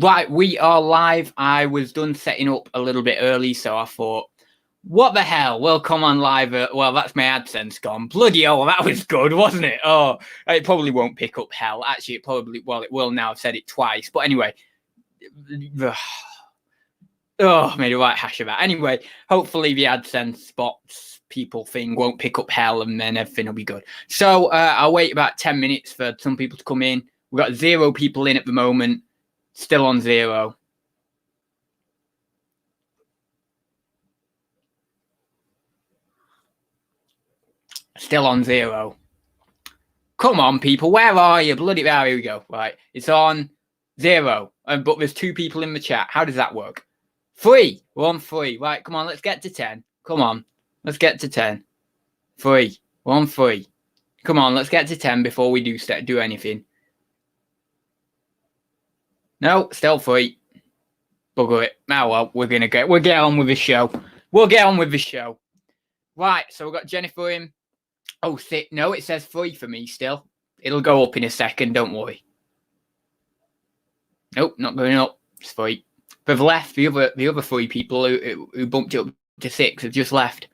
Right, we are live. I was done setting up a little bit early, so I thought, what the hell? We'll come on live. Well, that's my AdSense gone. Bloody hell, that was good, wasn't it? Oh, it probably won't pick up hell. Actually, it probably, well, it will now. I've said it twice. But anyway, made a right hash of that. Anyway, hopefully the AdSense bots people thing won't pick up hell and then everything will be good. So I'll wait about 10 minutes for some people to come in. We've got 0 people in at the moment. Still on 0. Still on 0. Come on, people. Where are you? Bloody hell, here we go. Right. It's on 0. But there's 2 people in the chat. How does that work? 3. We're on 3. Right. Come on. Let's get to 10. Come on. Let's get to 10. 3. We're on 3. Come on. Let's get to 10 before we do anything. No, still 3. Bugger it. Oh, well, we'll get on with the show. We'll get on with the show. Right, so we've got Jennifer in. Oh, no, it says 3 for me still. It'll go up in a second, don't worry. Nope, not going up. It's 3. They've left. The other 3 people who bumped it up to 6 have just left.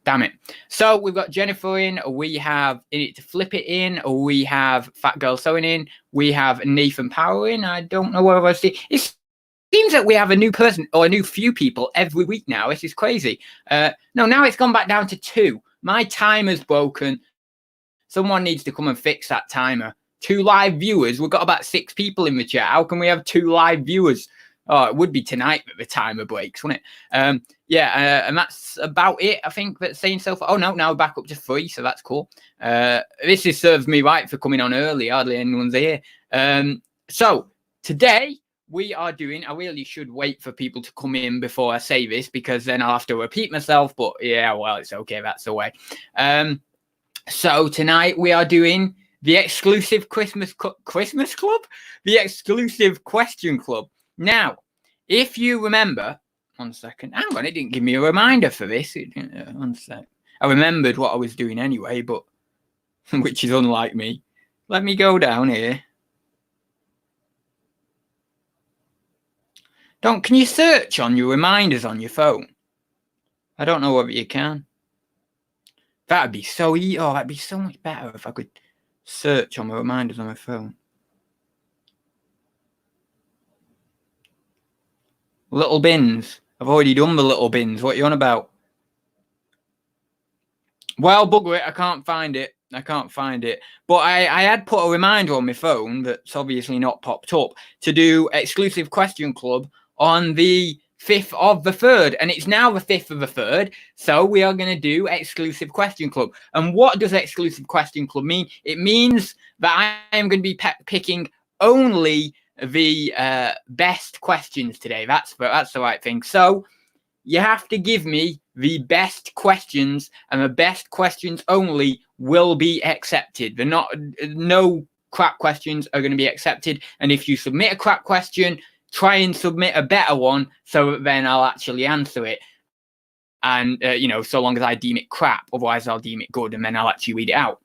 Damn it. So we've got Jennifer in. We have In It to Flip It in. We have Fat Girl Sewing in. We have Nathan Power in. I don't know where I see. It seems that we have a new person or a new few people every week now. This is crazy. No, now it's gone back down to 2. My timer's broken. Someone needs to come and fix that timer. 2 live viewers. We've got about 6 people in the chat. How can we have 2 live viewers? Oh, it would be tonight that the timer breaks, wouldn't it? And that's about it, I think, that's saying so far. Oh, no, now we're back up to 3, so that's cool. This serves me right for coming on early. Hardly anyone's here. So today we are doing, I really should wait for people to come in before I say this, because then I'll have to repeat myself. But yeah, well, it's okay. That's the way. So tonight we are doing the exclusive Christmas Club, the exclusive question club. Now, if you remember, 1 second, hang on, it didn't give me a reminder for this. 1 sec. I remembered what I was doing anyway, but which is unlike me. Let me go down here. Can you search on your reminders on your phone? I don't know whether you can. That'd be so easy. Oh, that'd be so much better if I could search on my reminders on my phone. Little bins. I've already done the little bins. What are you on about? Well, bugger it. I can't find it. But I had put a reminder on my phone that's obviously not popped up to do exclusive question club on the 5th of the 3rd. And it's now the 5th of the 3rd. So we are going to do exclusive question club. And what does exclusive question club mean? It means that I am going to be picking only the best questions today. That's the right thing. So you have to give me the best questions, and the best questions only will be accepted. No crap questions are going to be accepted. And if you submit a crap question, try and submit a better one so that then I'll actually answer it. And so long as I deem it crap, otherwise I'll deem it good, and then I'll actually read it out.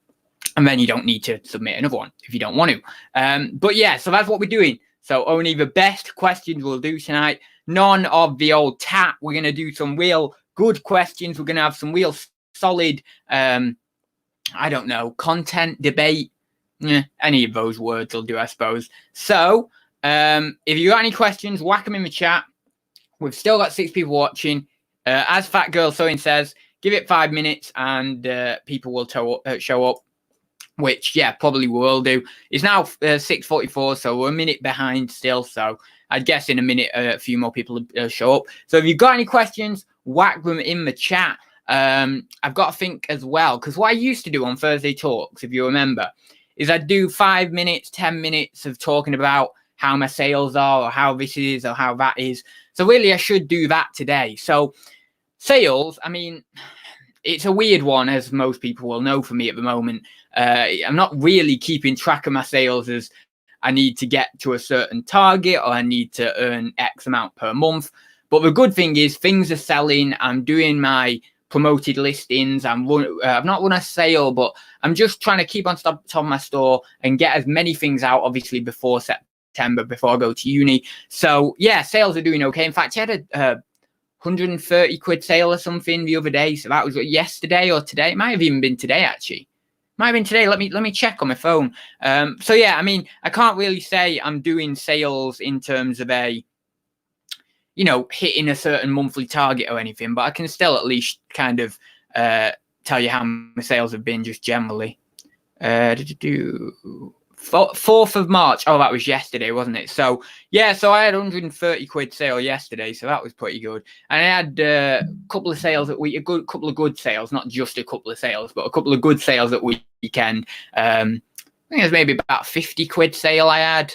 And then you don't need to submit another one if you don't want to. But yeah, so that's what we're doing. So only the best questions we'll do tonight. None of the old tat. We're going to do some real good questions. We're going to have some real solid, I don't know, content, debate. Any of those words will do, I suppose. So if you got any questions, whack them in the chat. We've still got 6 people watching. As Fat Girl Sewing says, give it 5 minutes and people will show up. Which, yeah, probably will do. It's now 6:44, so we're a minute behind still. So I guess in a minute, a few more people will show up. So if you've got any questions, whack them in the chat. I've got to think as well, because what I used to do on Thursday Talks, if you remember, is I'd do 5 minutes, 10 minutes of talking about how my sales are or how this is or how that is. So really, I should do that today. So sales, I mean, it's a weird one, as most people will know for me at the moment. I'm not really keeping track of my sales as I need to get to a certain target or I need to earn X amount per month. But the good thing is things are selling. I'm doing my promoted listings. I've not run a sale, but I'm just trying to keep on top of my store and get as many things out, obviously, before September before I go to uni. So yeah, sales are doing okay. In fact, I had a 130 quid sale or something the other day. So that was yesterday or today. It might have even been today, actually. Might have been today. Let me check on my phone. So yeah, I mean, I can't really say I'm doing sales in terms of a, hitting a certain monthly target or anything, but I can still at least kind of tell you how my sales have been just generally. 4th of March. Oh, that was yesterday, wasn't it? So yeah, so I had 130 quid sale yesterday, so that was pretty good. And I had a couple of sales at week, couple of good sales, not just a couple of sales, but a couple of good sales at weekend. I think it was maybe about 50 quid sale I had.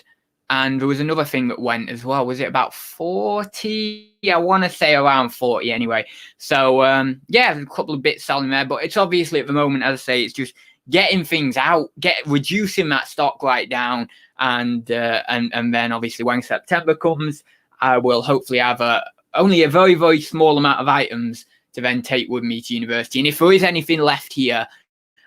And there was another thing that went as well. Was it about 40? I want to say around 40 anyway. So yeah, a couple of bits selling there, but it's obviously at the moment, as I say, it's just getting things out, reducing that stock right down, and then obviously when September comes, I will hopefully have only a very, very small amount of items to then take with me to university. And if there is anything left here,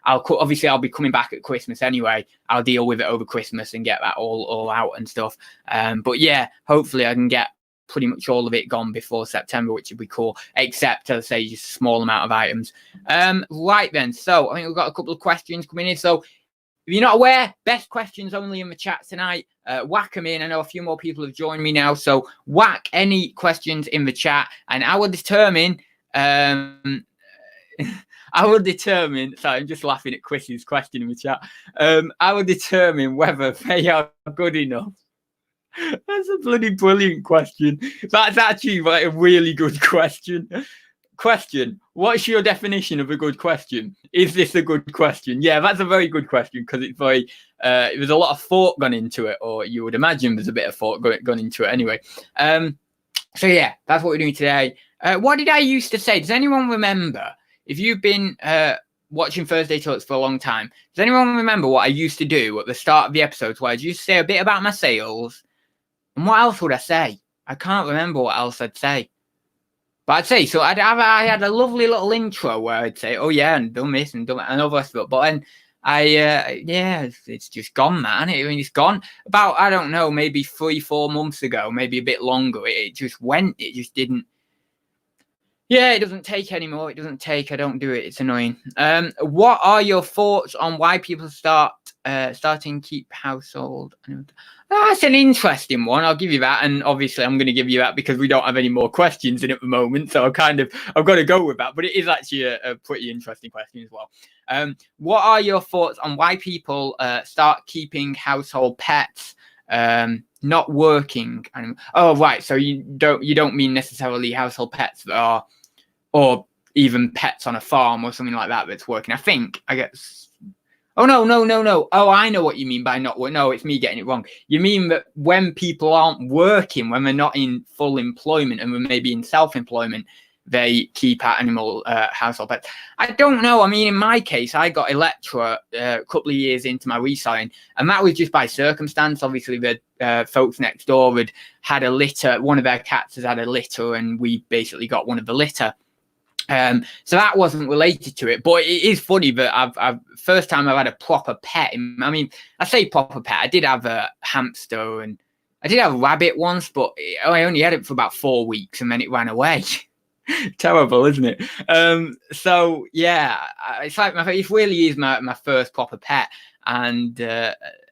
I'll be coming back at Christmas anyway. I'll deal with it over Christmas and get that all out and stuff. But yeah, hopefully I can get pretty much all of it gone before September, which would be cool, except, as I say, just a small amount of items. Right then, so I think we've got a couple of questions coming in. So if you're not aware, best questions only in the chat tonight. Whack them in. I know a few more people have joined me now, so whack any questions in the chat, and I will determine sorry, I'm just laughing at Chris's question in the chat. I will determine whether they are good enough. That's a bloody brilliant question. That's actually like a really good question. What's your definition of a good question? Is this a good question? Yeah, that's a very good question, because it's very there's a lot of thought gone into it, or you would imagine there's a bit of thought gone into it anyway. So yeah, that's what we're doing today. What did I used to say? Does anyone remember? If you've been watching Thursday Talks for a long time, does anyone remember what I used to do at the start of the episodes, where I used to say a bit about my sales? And what else would I say? I can't remember what else I'd say. But I'd say, so I had a lovely little intro where I'd say, oh yeah, and done this and done that and all that stuff. But then it's just gone, man. It's gone. About, I don't know, maybe 3-4 months ago, maybe a bit longer. It just went. It just didn't. Yeah, it doesn't take anymore. It doesn't take. I don't do it. It's annoying. What are your thoughts on why people starting keep household? That's an interesting one. I'll give you that. And obviously I'm going to give you that because we don't have any more questions in at the moment. So I've got to go with that. But it is actually a pretty interesting question as well. What are your thoughts on why people start keeping household pets? Not working. Oh, right. So you don't mean necessarily household pets that are, or even pets on a farm or something like that that's working. I guess. Oh, no. Oh, I know what you mean by not work. No, it's me getting it wrong. You mean that when people aren't working, when they're not in full employment and we're maybe in self-employment, they keep animal household pets. I don't know. I mean, in my case, I got Electra a couple of years into my reselling, and that was just by circumstance. Obviously, the folks next door had a litter. One of their cats has had a litter, and we basically got one of the litter. So that wasn't related to it, but it is funny that I've first time I've had a proper pet. I mean, I say proper pet. I did have a hamster and I did have a rabbit once, but I only had it for about 4 weeks and then it ran away. Terrible, isn't it? So yeah, it's like it really is my first proper pet, and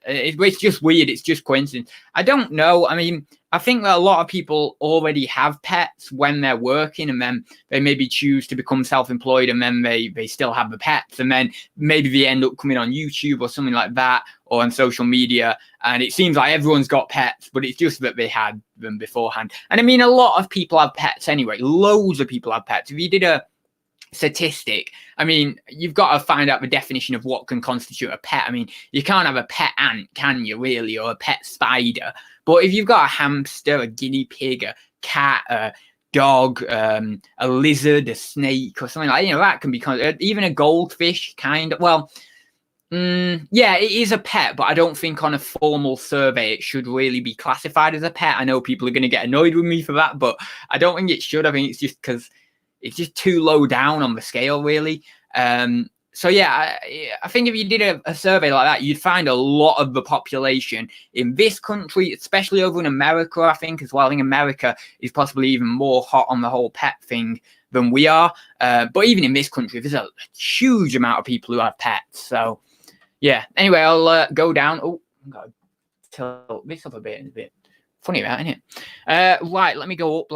it's just weird. It's just coincidence. I don't know. I mean, I think that a lot of people already have pets when they're working, and then they maybe choose to become self-employed, and then they still have the pets, and then maybe they end up coming on YouTube or something like that, or on social media, and it seems like everyone's got pets, but it's just that they had them beforehand. And I mean, a lot of people have pets anyway. Loads of people have pets. If you did a statistic, I mean, you've got to find out the definition of what can constitute a pet. I mean, you can't have a pet ant, can you, really, or a pet spider? But if you've got a hamster, a guinea pig, a cat, a dog, a lizard, a snake, or something like that, that can be even a goldfish, kind of. Well, yeah, it is a pet, but I don't think on a formal survey it should really be classified as a pet. I know people are going to get annoyed with me for that, but I don't think it should. I think it's just because it's just too low down on the scale, really. So yeah, I think if you did a survey like that, you'd find a lot of the population in this country, especially over in America, I think as well. I think America is possibly even more hot on the whole pet thing than we are. But even in this country, there's a huge amount of people who have pets. So yeah. Anyway, I'll go down. Oh, I've got to tilt this up a bit. Funny about, isn't it? Right, let me go up.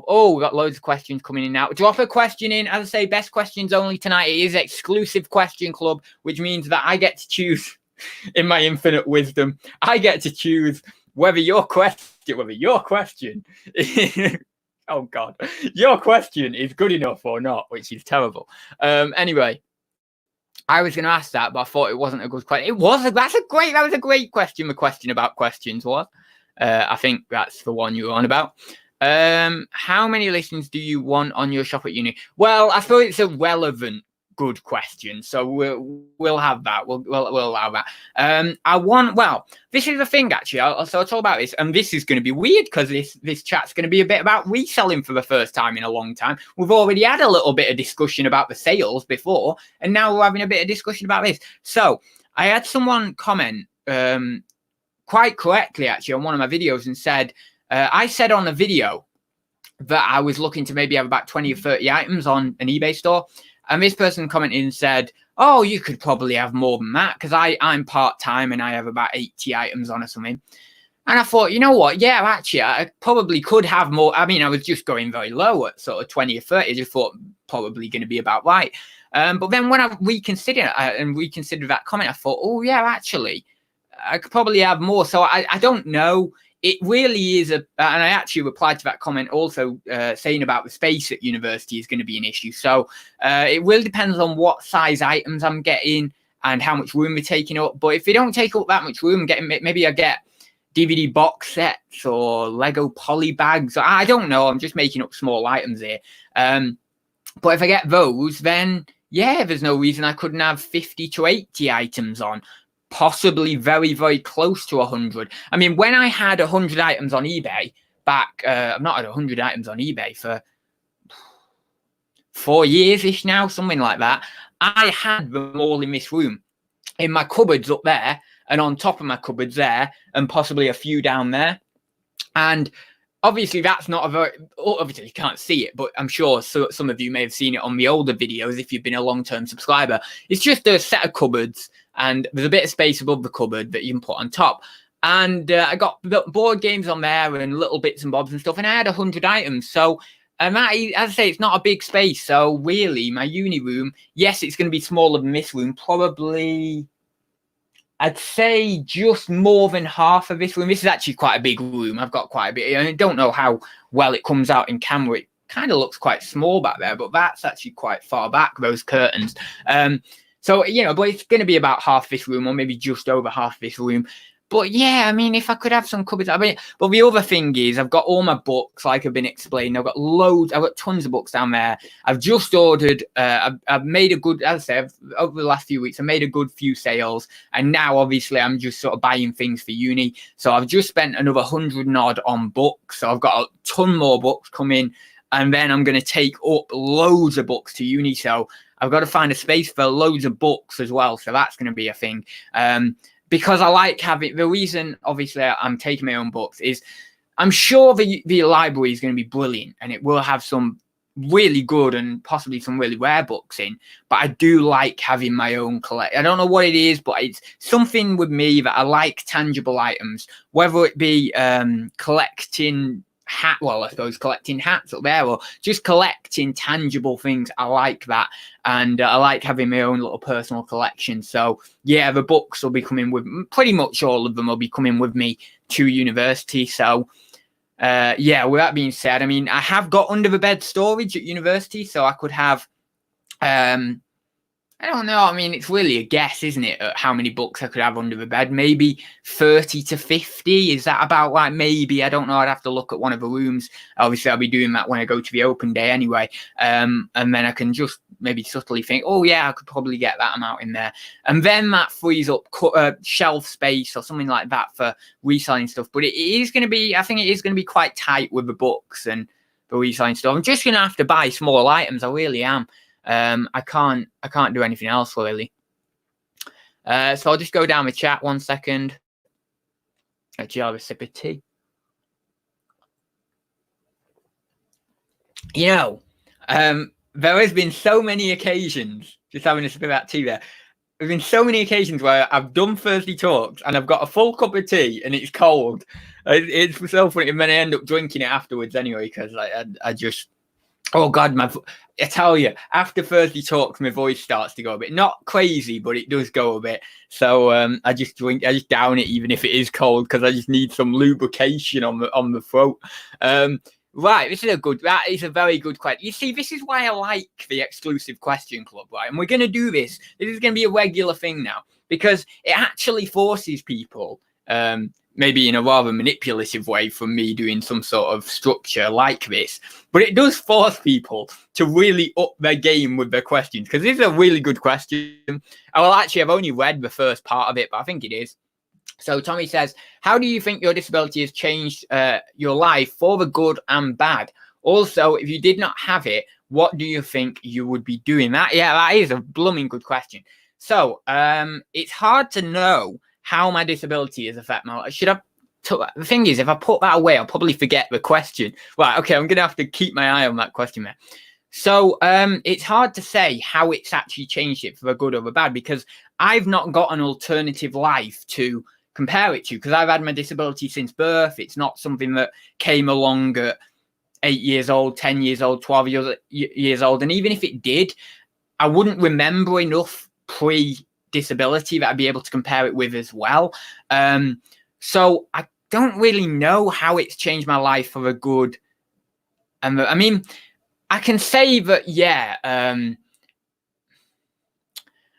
Oh, we've got loads of questions coming in now. Drop a question in. As I say, best questions only tonight. It is exclusive question club, which means that I get to choose, in my infinite wisdom, I get to choose whether your question oh God, your question is good enough or not, which is terrible. Anyway, I was going to ask that, but I thought it wasn't a good question. It was. That was a great question. The question about questions was. I think that's the one you were on about. How many listings do you want on your shop at uni? Well, I thought it's a relevant, good question, so we'll have that. We'll allow that. Well, this is the thing actually. I'll talk about this, and this is going to be weird because this chat's going to be a bit about reselling for the first time in a long time. We've already had a little bit of discussion about the sales before, and now we're having a bit of discussion about this. So I had someone comment. Quite correctly actually on one of my videos and said, I said on a video that I was looking to maybe have about 20 or 30 items on an eBay store. And this person commented and said, oh, you could probably have more than that because I'm part-time and I have about 80 items on or something. And I thought, you know what? Yeah, actually, I probably could have more. I mean, I was just going very low at sort of 20 or 30. I just thought probably going to be about right. But then when I reconsidered that comment, I thought, oh, yeah, actually, I could probably have more. So I don't know. It really is and I actually replied to that comment also saying about the space at university is going to be an issue. So it really depends on what size items I'm getting and how much room they're taking up. But if they don't take up that much room, maybe I get DVD box sets or Lego poly bags. I don't know. I'm just making up small items here. But if I get those, then yeah, there's no reason I couldn't have 50 to 80 items on. Possibly very, very close to 100. I mean, when I had 100 items on eBay back, I've not had 100 items on eBay for 4 years-ish now, something like that. I had them all in this room, in my cupboards up there, and on top of my cupboards there, and possibly a few down there. And obviously, that's not obviously you can't see it, but I'm sure some of you may have seen it on the older videos if you've been a long-term subscriber. It's just a set of cupboards, and there's a bit of space above the cupboard that you can put on top. And I got board games on there and little bits and bobs and stuff, and I had 100 items. So, and that, as I say, it's not a big space. So really, my uni room, yes, it's going to be smaller than this room, probably. I'd say just more than half of this room. This is actually quite a big room. I've got quite a bit. I don't know how well it comes out in camera. It kind of looks quite small back there, but that's actually quite far back, those curtains. So, you know, but it's going to be about half this room or maybe just over half this room. But yeah, I mean, if I could have some cupboards, I mean, but the other thing is I've got all my books, like I've been explaining. I've got tons of books down there. I've just ordered, I've made a good, as I said, over the last few weeks, I made a good few sales. And now, obviously, I'm just sort of buying things for uni. So I've just spent another 100 and odd on books. So I've got a ton more books coming. And then I'm going to take up loads of books to uni. So I've got to find a space for loads of books as well. So that's going to be a thing. Because I like having, the reason, obviously, I'm taking my own books is I'm sure the library is going to be brilliant and it will have some really good and possibly some really rare books in. But I do like having my own collection. I don't know what it is, but it's something with me that I like tangible items, whether it be collecting collecting hats up there or just collecting tangible things. I like that. And I like having my own little personal collection. So yeah, the books will be coming with, pretty much all of them will be coming with me to university. So yeah, with that being said, I mean, I have got under the bed storage at university, so I could have, I don't know. I mean, it's really a guess, isn't it? At how many books I could have under the bed? Maybe 30 to 50. Is that about right? Maybe. I don't know. I'd have to look at one of the rooms. Obviously, I'll be doing that when I go to the open day anyway. And then I can just maybe subtly think, oh, yeah, I could probably get that amount in there. And then that frees up shelf space or something like that for reselling stuff. But it is going to be, I think it is going to be quite tight with the books and the reselling stuff. I'm just going to have to buy small items. I really am. I can't do anything else really. So I'll just go down the chat 1 second. Actually, I'll have a sip of tea. You know, there has been so many occasions, just having a sip of that tea there. There's been so many occasions where I've done Thursday talks and I've got a full cup of tea and it's cold. It's so funny, and then I end up drinking it afterwards anyway because I just, oh God, I tell you, after Thursday talks, my voice starts to go a bit, not crazy, but it does go a bit. So I just down it even if it is cold because I just need some lubrication on the throat. Right, that is a very good question. You see, this is why I like the exclusive question club, right? And we're going to do this. This is going to be a regular thing now because it actually forces people, maybe in a rather manipulative way from me doing some sort of structure like this, but it does force people to really up their game with their questions because this is a really good question. Well, actually, I've only read the first part of it, but I think it is. So Tommy says, how do you think your disability has changed your life for the good and bad? Also, if you did not have it, what do you think you would be doing? That is a blooming good question. So it's hard to know how my disability has affected my life. The thing is, if I put that away, I'll probably forget the question. Right, okay, I'm going to have to keep my eye on that question there. So it's hard to say how it's actually changed it for the good or the bad because I've not got an alternative life to compare it to because I've had my disability since birth. It's not something that came along at 8 years old, 10 years old, 12 years old. And even if it did, I wouldn't remember enough pre-disability that I'd be able to compare it with as well. So I don't really know how it's changed my life for the good. I mean, I can say that,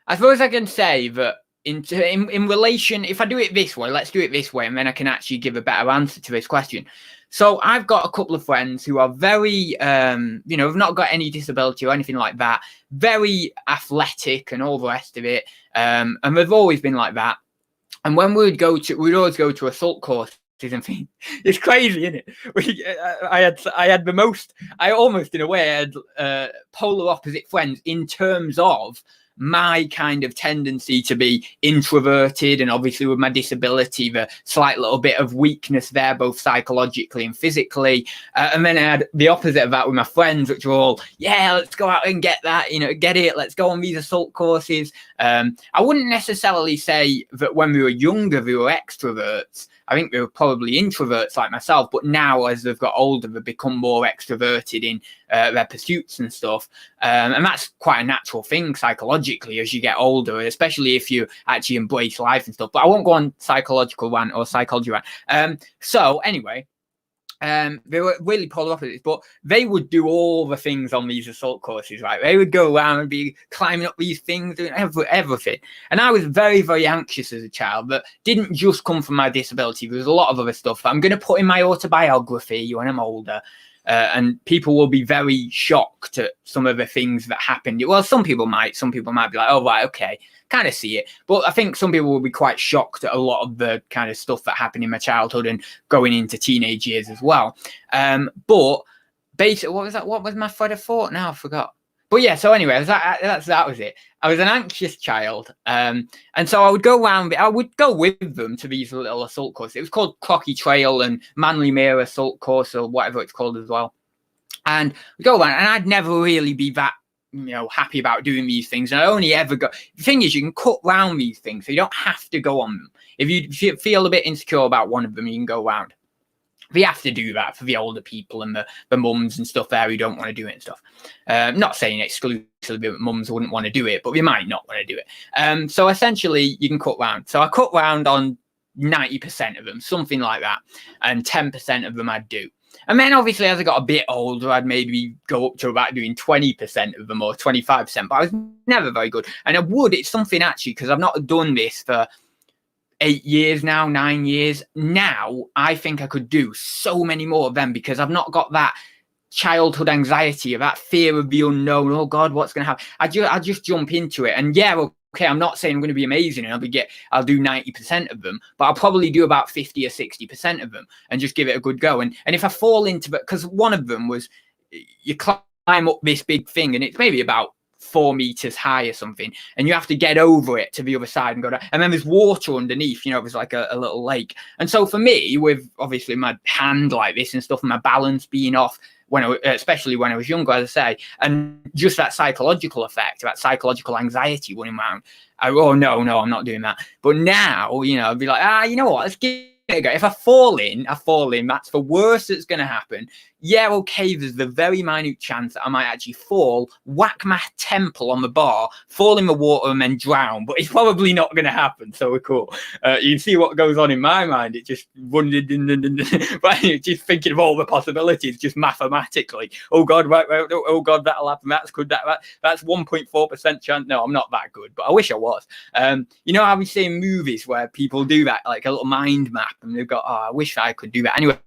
I suppose I can say that in relation, if I do it this way, let's do it this way, and then I can actually give a better answer to this question. So I've got a couple of friends who are very, have not got any disability or anything like that, very athletic and all the rest of it, and they've always been like that. And when we'd always go to assault courses and things. It's crazy, isn't it? I almost in a way had polar opposite friends in terms of my kind of tendency to be introverted, and obviously with my disability, the slight little bit of weakness there, both psychologically and physically. And then I had the opposite of that with my friends, which were all, let's go out and get that, get it. Let's go on these assault courses. I wouldn't necessarily say that when we were younger, we were extroverts. I think they were probably introverts like myself, but now as they've got older, they've become more extroverted in their pursuits and stuff. And that's quite a natural thing psychologically as you get older, especially if you actually embrace life and stuff. But I won't go on psychological rant or psychology rant. So anyway, they were really polar opposites, but they would do all the things on these assault courses, right? They would go around and be climbing up these things, doing everything. And I was very, very anxious as a child, but didn't just come from my disability. There was a lot of other stuff I'm going to put in my autobiography when I'm older. And people will be very shocked at some of the things that happened. Well, some people might be like, oh, right, okay, kind of see it. But I think some people will be quite shocked at a lot of the kind of stuff that happened in my childhood and going into teenage years as well. But basically, what was that? What was my thread of thought? Now I forgot. But yeah, so anyway, that was it. I was an anxious child. And so I would go with them to these little assault courses. It was called Clocky Trail and Manly Mere Assault Course or whatever it's called as well. And we go around, and I'd never really be that, happy about doing these things. And I only ever go. The thing is, you can cut round these things, so you don't have to go on them. If you feel a bit insecure about one of them, you can go around. We have to do that for the older people and the mums and stuff there who don't want to do it and stuff. Not saying exclusively that mums wouldn't want to do it, but we might not want to do it. So essentially, you can cut round. So I cut round on 90% of them, something like that, and 10% of them I'd do. And then obviously, as I got a bit older, I'd maybe go up to about doing 20% of them or 25%, but I was never very good. And it's something actually, because I've not done this for 8 years now, 9 years. Now, I think I could do so many more of them because I've not got that childhood anxiety or that fear of the unknown. Oh God, what's going to happen? I just jump into it. And okay, I'm not saying I'm going to be amazing and I'll do 90% of them, but I'll probably do about 50 or 60% of them and just give it a good go. And if I fall into it, because one of them was you climb up this big thing and it's maybe about 4 meters high or something, and you have to get over it to the other side and go down, and then there's water underneath, you know, there's like a little lake. And so for me, with obviously my hand like this and stuff, and my balance being off, especially when I was younger, as I say, and just that psychological effect, that psychological anxiety running around, oh no, I'm not doing that. But now, you know, I'd be like, you know what, let's give it a go. If I fall in, that's the worst that's going to happen. Yeah, okay, there's the very minute chance that I might actually fall, whack my temple on the bar, fall in the water and then drown, but it's probably not going to happen, so we're cool. You can see what goes on in my mind. It just wondered, just thinking of all the possibilities, just mathematically. Oh God, right, oh God, that'll happen. That's good. That's 1.4% chance. No, I'm not that good, but I wish I was. You know how we see in movies where people do that, like a little mind map, and they've got, I wish I could do that. Anyway,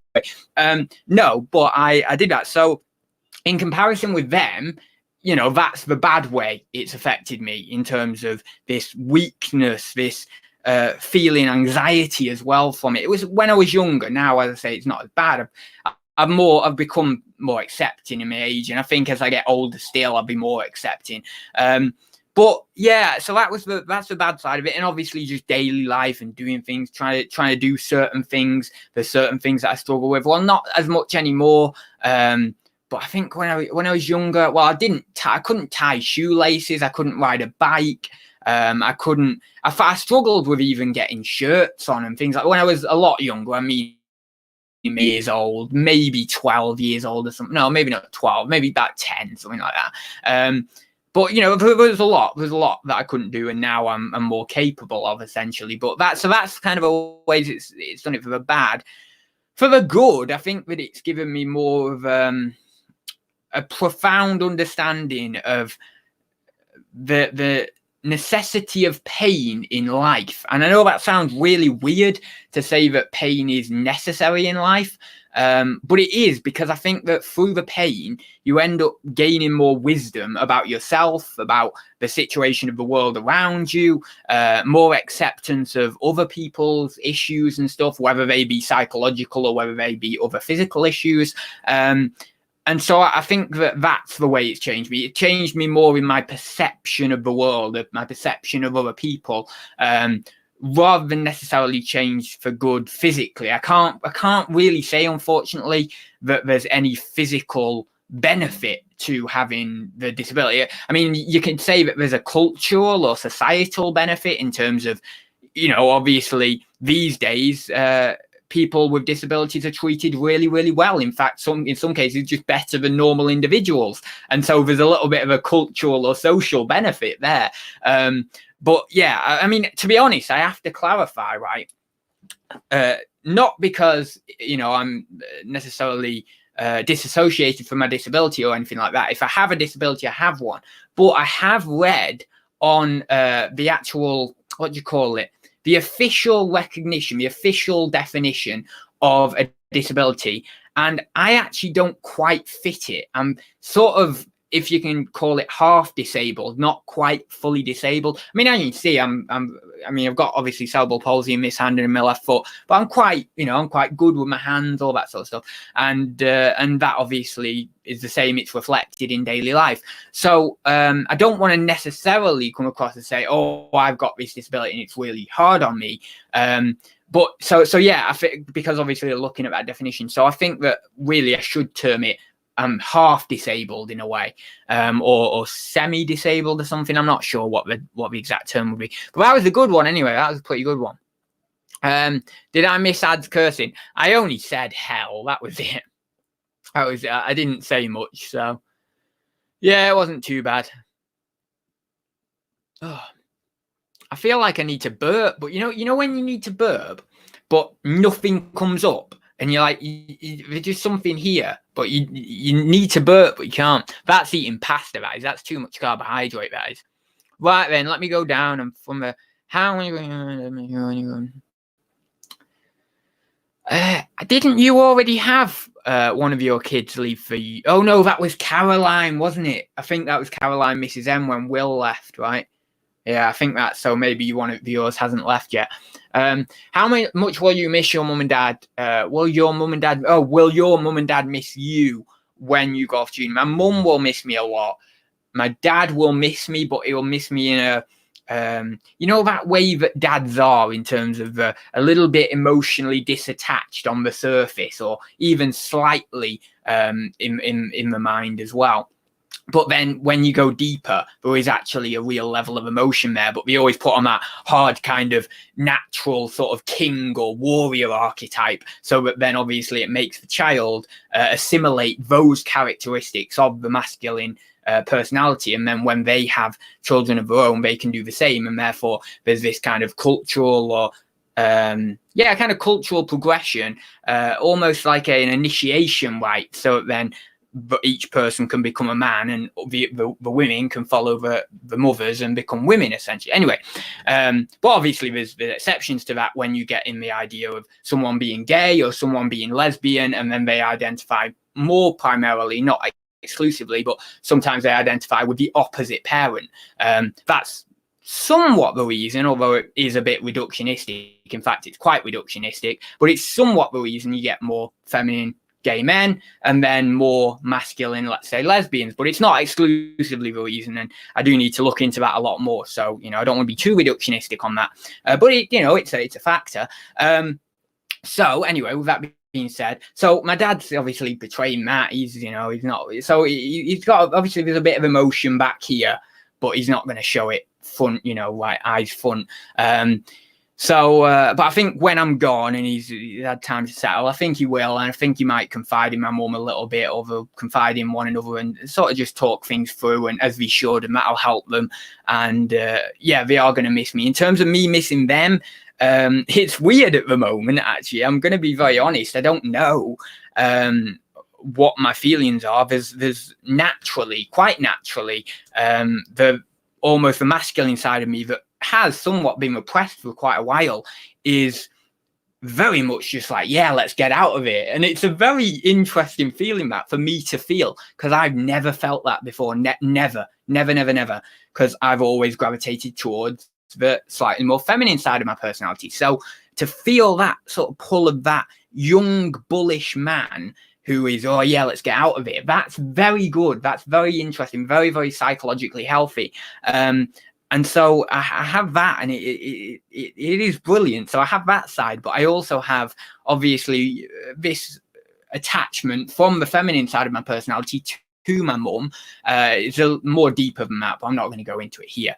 no, but I did that. So in comparison with them, you know, that's the bad way it's affected me in terms of this weakness, this feeling anxiety as well from it. It was when I was younger. Now, as I say, it's not as bad. I've become more accepting in my age, and I think as I get older still, I'll be more accepting. But yeah, so that's the bad side of it, and obviously just daily life and doing things, trying to do certain things. There's certain things that I struggle with. Well, not as much anymore. But I think when I was younger, well, I couldn't tie shoelaces. I couldn't ride a bike. I struggled with even getting shirts on and things like. When I was a lot younger, I mean, years old, maybe 12 years old or something. No, maybe not 12, maybe about 10, something like that. But you know, there's a lot that I couldn't do, and now I'm more capable of, essentially. But that's kind of a ways it's done it for the bad. For the good, I think that it's given me more of a profound understanding of the necessity of pain in life. And I know that sounds really weird to say that pain is necessary in life, but it is, because I think that through the pain, you end up gaining more wisdom about yourself, about the situation of the world around you, more acceptance of other people's issues and stuff, whether they be psychological or whether they be other physical issues. And so I think that that's the way it's changed me. It changed me more in my perception of the world, of my perception of other people, rather than necessarily change for good physically. I can't really say, unfortunately, that there's any physical benefit to having the disability. I mean, you can say that there's a cultural or societal benefit in terms of, you know, obviously these days, people with disabilities are treated really, really well. In fact, in some cases, just better than normal individuals. And so there's a little bit of a cultural or social benefit there. But yeah, I mean, to be honest, I have to clarify, right? Not because, you know, I'm necessarily disassociated from my disability or anything like that. If I have a disability, I have one. But I have read on the actual, what do you call it? The official recognition, the official definition of a disability, and I actually don't quite fit it. I'm sort of, if you can call it, half disabled, not quite fully disabled. I mean, as you can see, I've got obviously cerebral palsy in this hand and in my left foot, but I'm quite good with my hands, all that sort of stuff, and that obviously is the same. It's reflected in daily life. So I don't want to necessarily come across and say, oh, I've got this disability and it's really hard on me. But so yeah, I think, because obviously they're looking at that definition. So I think that really I should term it half disabled in a way, or semi-disabled or something. I'm not sure what the exact term would be, but that was a good one anyway. That was a pretty good one. Did I miss Adz cursing? I only said hell. That was it. I didn't say much, so yeah, it wasn't too bad. Oh, I feel like I need to burp, but you know when you need to burp, but nothing comes up. And you're like, there's just something here, but you need to burp, but you can't. That's eating pasta, that is. That's too much carbohydrate, that is. Right then, let me go down and from the didn't you already have one of your kids leave for you? Oh no, that was Caroline, wasn't it? I think that was Caroline, Mrs. M, when Will left, right? Yeah, I think that. So maybe one of yours hasn't left yet. How much will you miss your mum and dad? Will your mum and dad miss you when you go off to uni? My mum will miss me a lot. my dad will miss me, but he'll miss me in a that way that dads are, in terms of a little bit emotionally disattached on the surface, or even slightly in the mind as well. But then when you go deeper, there is actually a real level of emotion there. But they always put on that hard kind of natural sort of king or warrior archetype, so that then obviously it makes the child assimilate those characteristics of the masculine personality. And then when they have children of their own, they can do the same. And therefore, there's this kind of cultural or kind of cultural progression, almost like an initiation rite. So then each person can become a man, and the women can follow the mothers and become women, essentially. Anyway, but obviously there's exceptions to that when you get in the idea of someone being gay or someone being lesbian, and then they identify more primarily, not exclusively, but sometimes they identify with the opposite parent. That's somewhat the reason, although it is a bit reductionistic. In fact, it's quite reductionistic, but it's somewhat the reason you get more feminine gay men and then more masculine, let's say, lesbians. But it's not exclusively the reason, and I do need to look into that a lot more. So, I don't want to be too reductionistic on that, but it's a factor. So anyway, with that being said, so my dad's obviously betraying that. He's not, so he's got, obviously there's a bit of emotion back here, but he's not going to show it front, like eyes front. But I think when I'm gone and he's had time to settle, I think he will. And I think he might confide in my mum a little bit, or they'll confide in one another and sort of just talk things through, and as we should, and that'll help them. And they are going to miss me. In terms of me missing them, it's weird at the moment, actually. I'm going to be very honest. I don't know what my feelings are. There's quite naturally, almost the masculine side of me that has somewhat been repressed for quite a while is very much just like, yeah, let's get out of it. And it's a very interesting feeling that for me to feel, because I've never felt that before. Never, because I've always gravitated towards the slightly more feminine side of my personality. So to feel that sort of pull of that young, bullish man who is, oh yeah, let's get out of it, that's very good. That's very interesting, very, very psychologically healthy. And so I have that, and it is brilliant. So I have that side, but I also have, obviously, this attachment from the feminine side of my personality to my mum. It's a more deeper than that, but I'm not going to go into it here.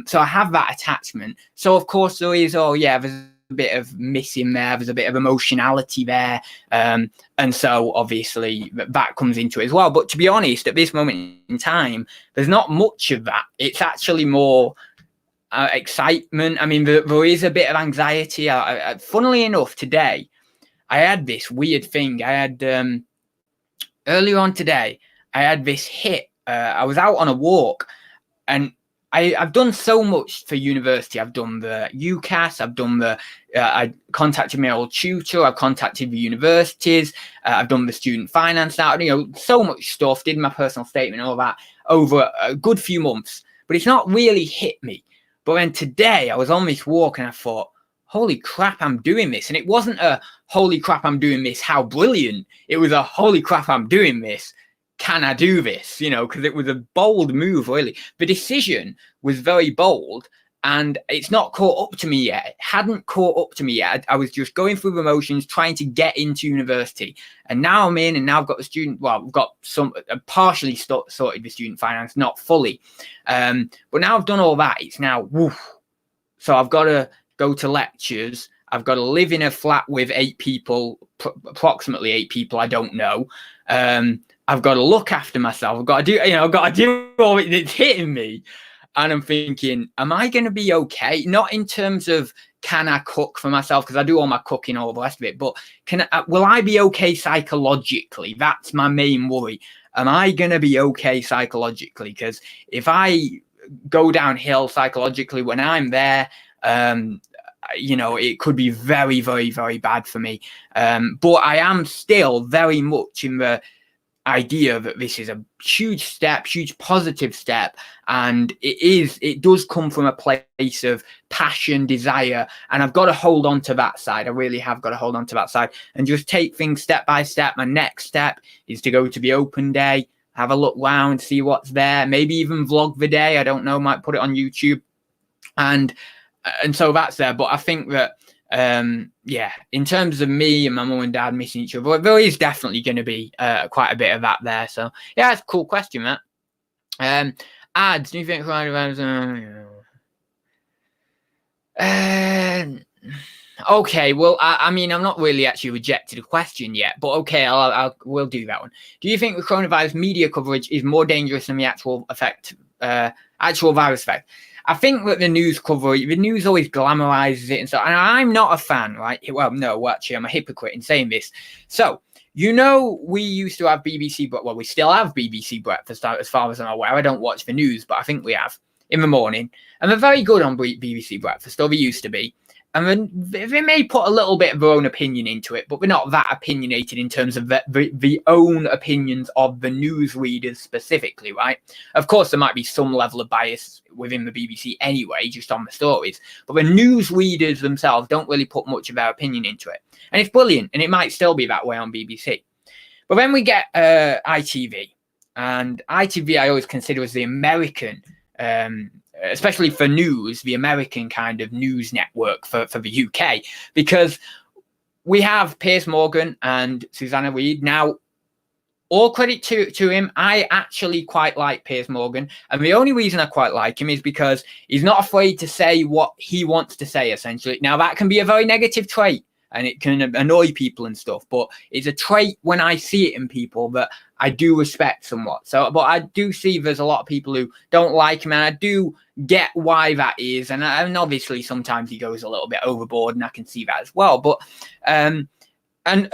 So I have that attachment. So of course there is, there's a bit of missing there. There's a bit of emotionality there. And so obviously that comes into it as well. But to be honest, at this moment in time, there's not much of that. It's actually more excitement. I mean, there is a bit of anxiety. Funnily enough, today, I had this weird thing. I had, earlier on today, I had this hit. I was out on a walk, and I've done so much for university. I've done the UCAS. I've done I contacted my old tutor. I've contacted the universities. I've done the student finance now. So much stuff. Did my personal statement, all that over a good few months. But it's not really hit me. But then today I was on this walk and I thought, holy crap, I'm doing this. And it wasn't a holy crap, I'm doing this, how brilliant. It was a holy crap, I'm doing this. Can I do this? Because it was a bold move, really. The decision was very bold, and it's not caught up to me yet. It hadn't caught up to me yet. I was just going through the motions, trying to get into university. And now I'm in, and now I've got the student, I've got some partially sorted the student finance, not fully. But now I've done all that. It's now, woof. So I've got to go to lectures. I've got to live in a flat with 8 people, approximately 8 people. I don't know. I've got to look after myself. I've got to do all it. It's hitting me. And I'm thinking, am I going to be okay? Not in terms of, can I cook for myself? Because I do all my cooking, all the rest of it. But will I be okay psychologically? That's my main worry. Am I going to be okay psychologically? Because if I go downhill psychologically when I'm there, it could be very, very, very bad for me. But I am still very much in the idea that this is a huge positive step, and it does come from a place of passion, desire, and I've got to hold on to that side. I really have got to hold on to that side and just take things step by step. My next step is to go to the open day. have a look round, see what's there, maybe even vlog the day. I don't know, might put it on YouTube. And so that's there. But I think that, yeah, in terms of me and my mum and dad missing each other, there is definitely going to be quite a bit of that there. So yeah, that's a cool question, Matt. Ads, do you think okay, well, I mean, I'm not really actually rejected a question yet, but okay, we'll do that one. Do you think the coronavirus media coverage is more dangerous than the actual effect, actual virus effect? I think that the news always glamorizes it, and so, and I'm not a fan, right? Well, no, actually, I'm a hypocrite in saying this. So, you know, we used to have BBC, but well, we still have BBC Breakfast, as far as I'm aware. I don't watch the news, but I think we have in the morning, and they're very good on BBC Breakfast, or they used to be. And they may put a little bit of their own opinion into it, but we're not that opinionated in terms of the own opinions of the newsreaders specifically, right? Of course, there might be some level of bias within the BBC anyway, just on the stories. But the newsreaders themselves don't really put much of their opinion into it. And it's brilliant, and it might still be that way on BBC. But then we get ITV. And ITV I always consider as the American especially for news, the American kind of news network for the UK, because we have Piers Morgan and Susanna Reid. Now, all credit to him. I actually quite like Piers Morgan. And the only reason I quite like him is because he's not afraid to say what he wants to say, essentially. Now, that can be a very negative trait, and it can annoy people and stuff, but it's a trait when I see it in people that I do respect somewhat. So, but I do see there's a lot of people who don't like him, and I do get why that is. And obviously sometimes he goes a little bit overboard, and I can see that as well. But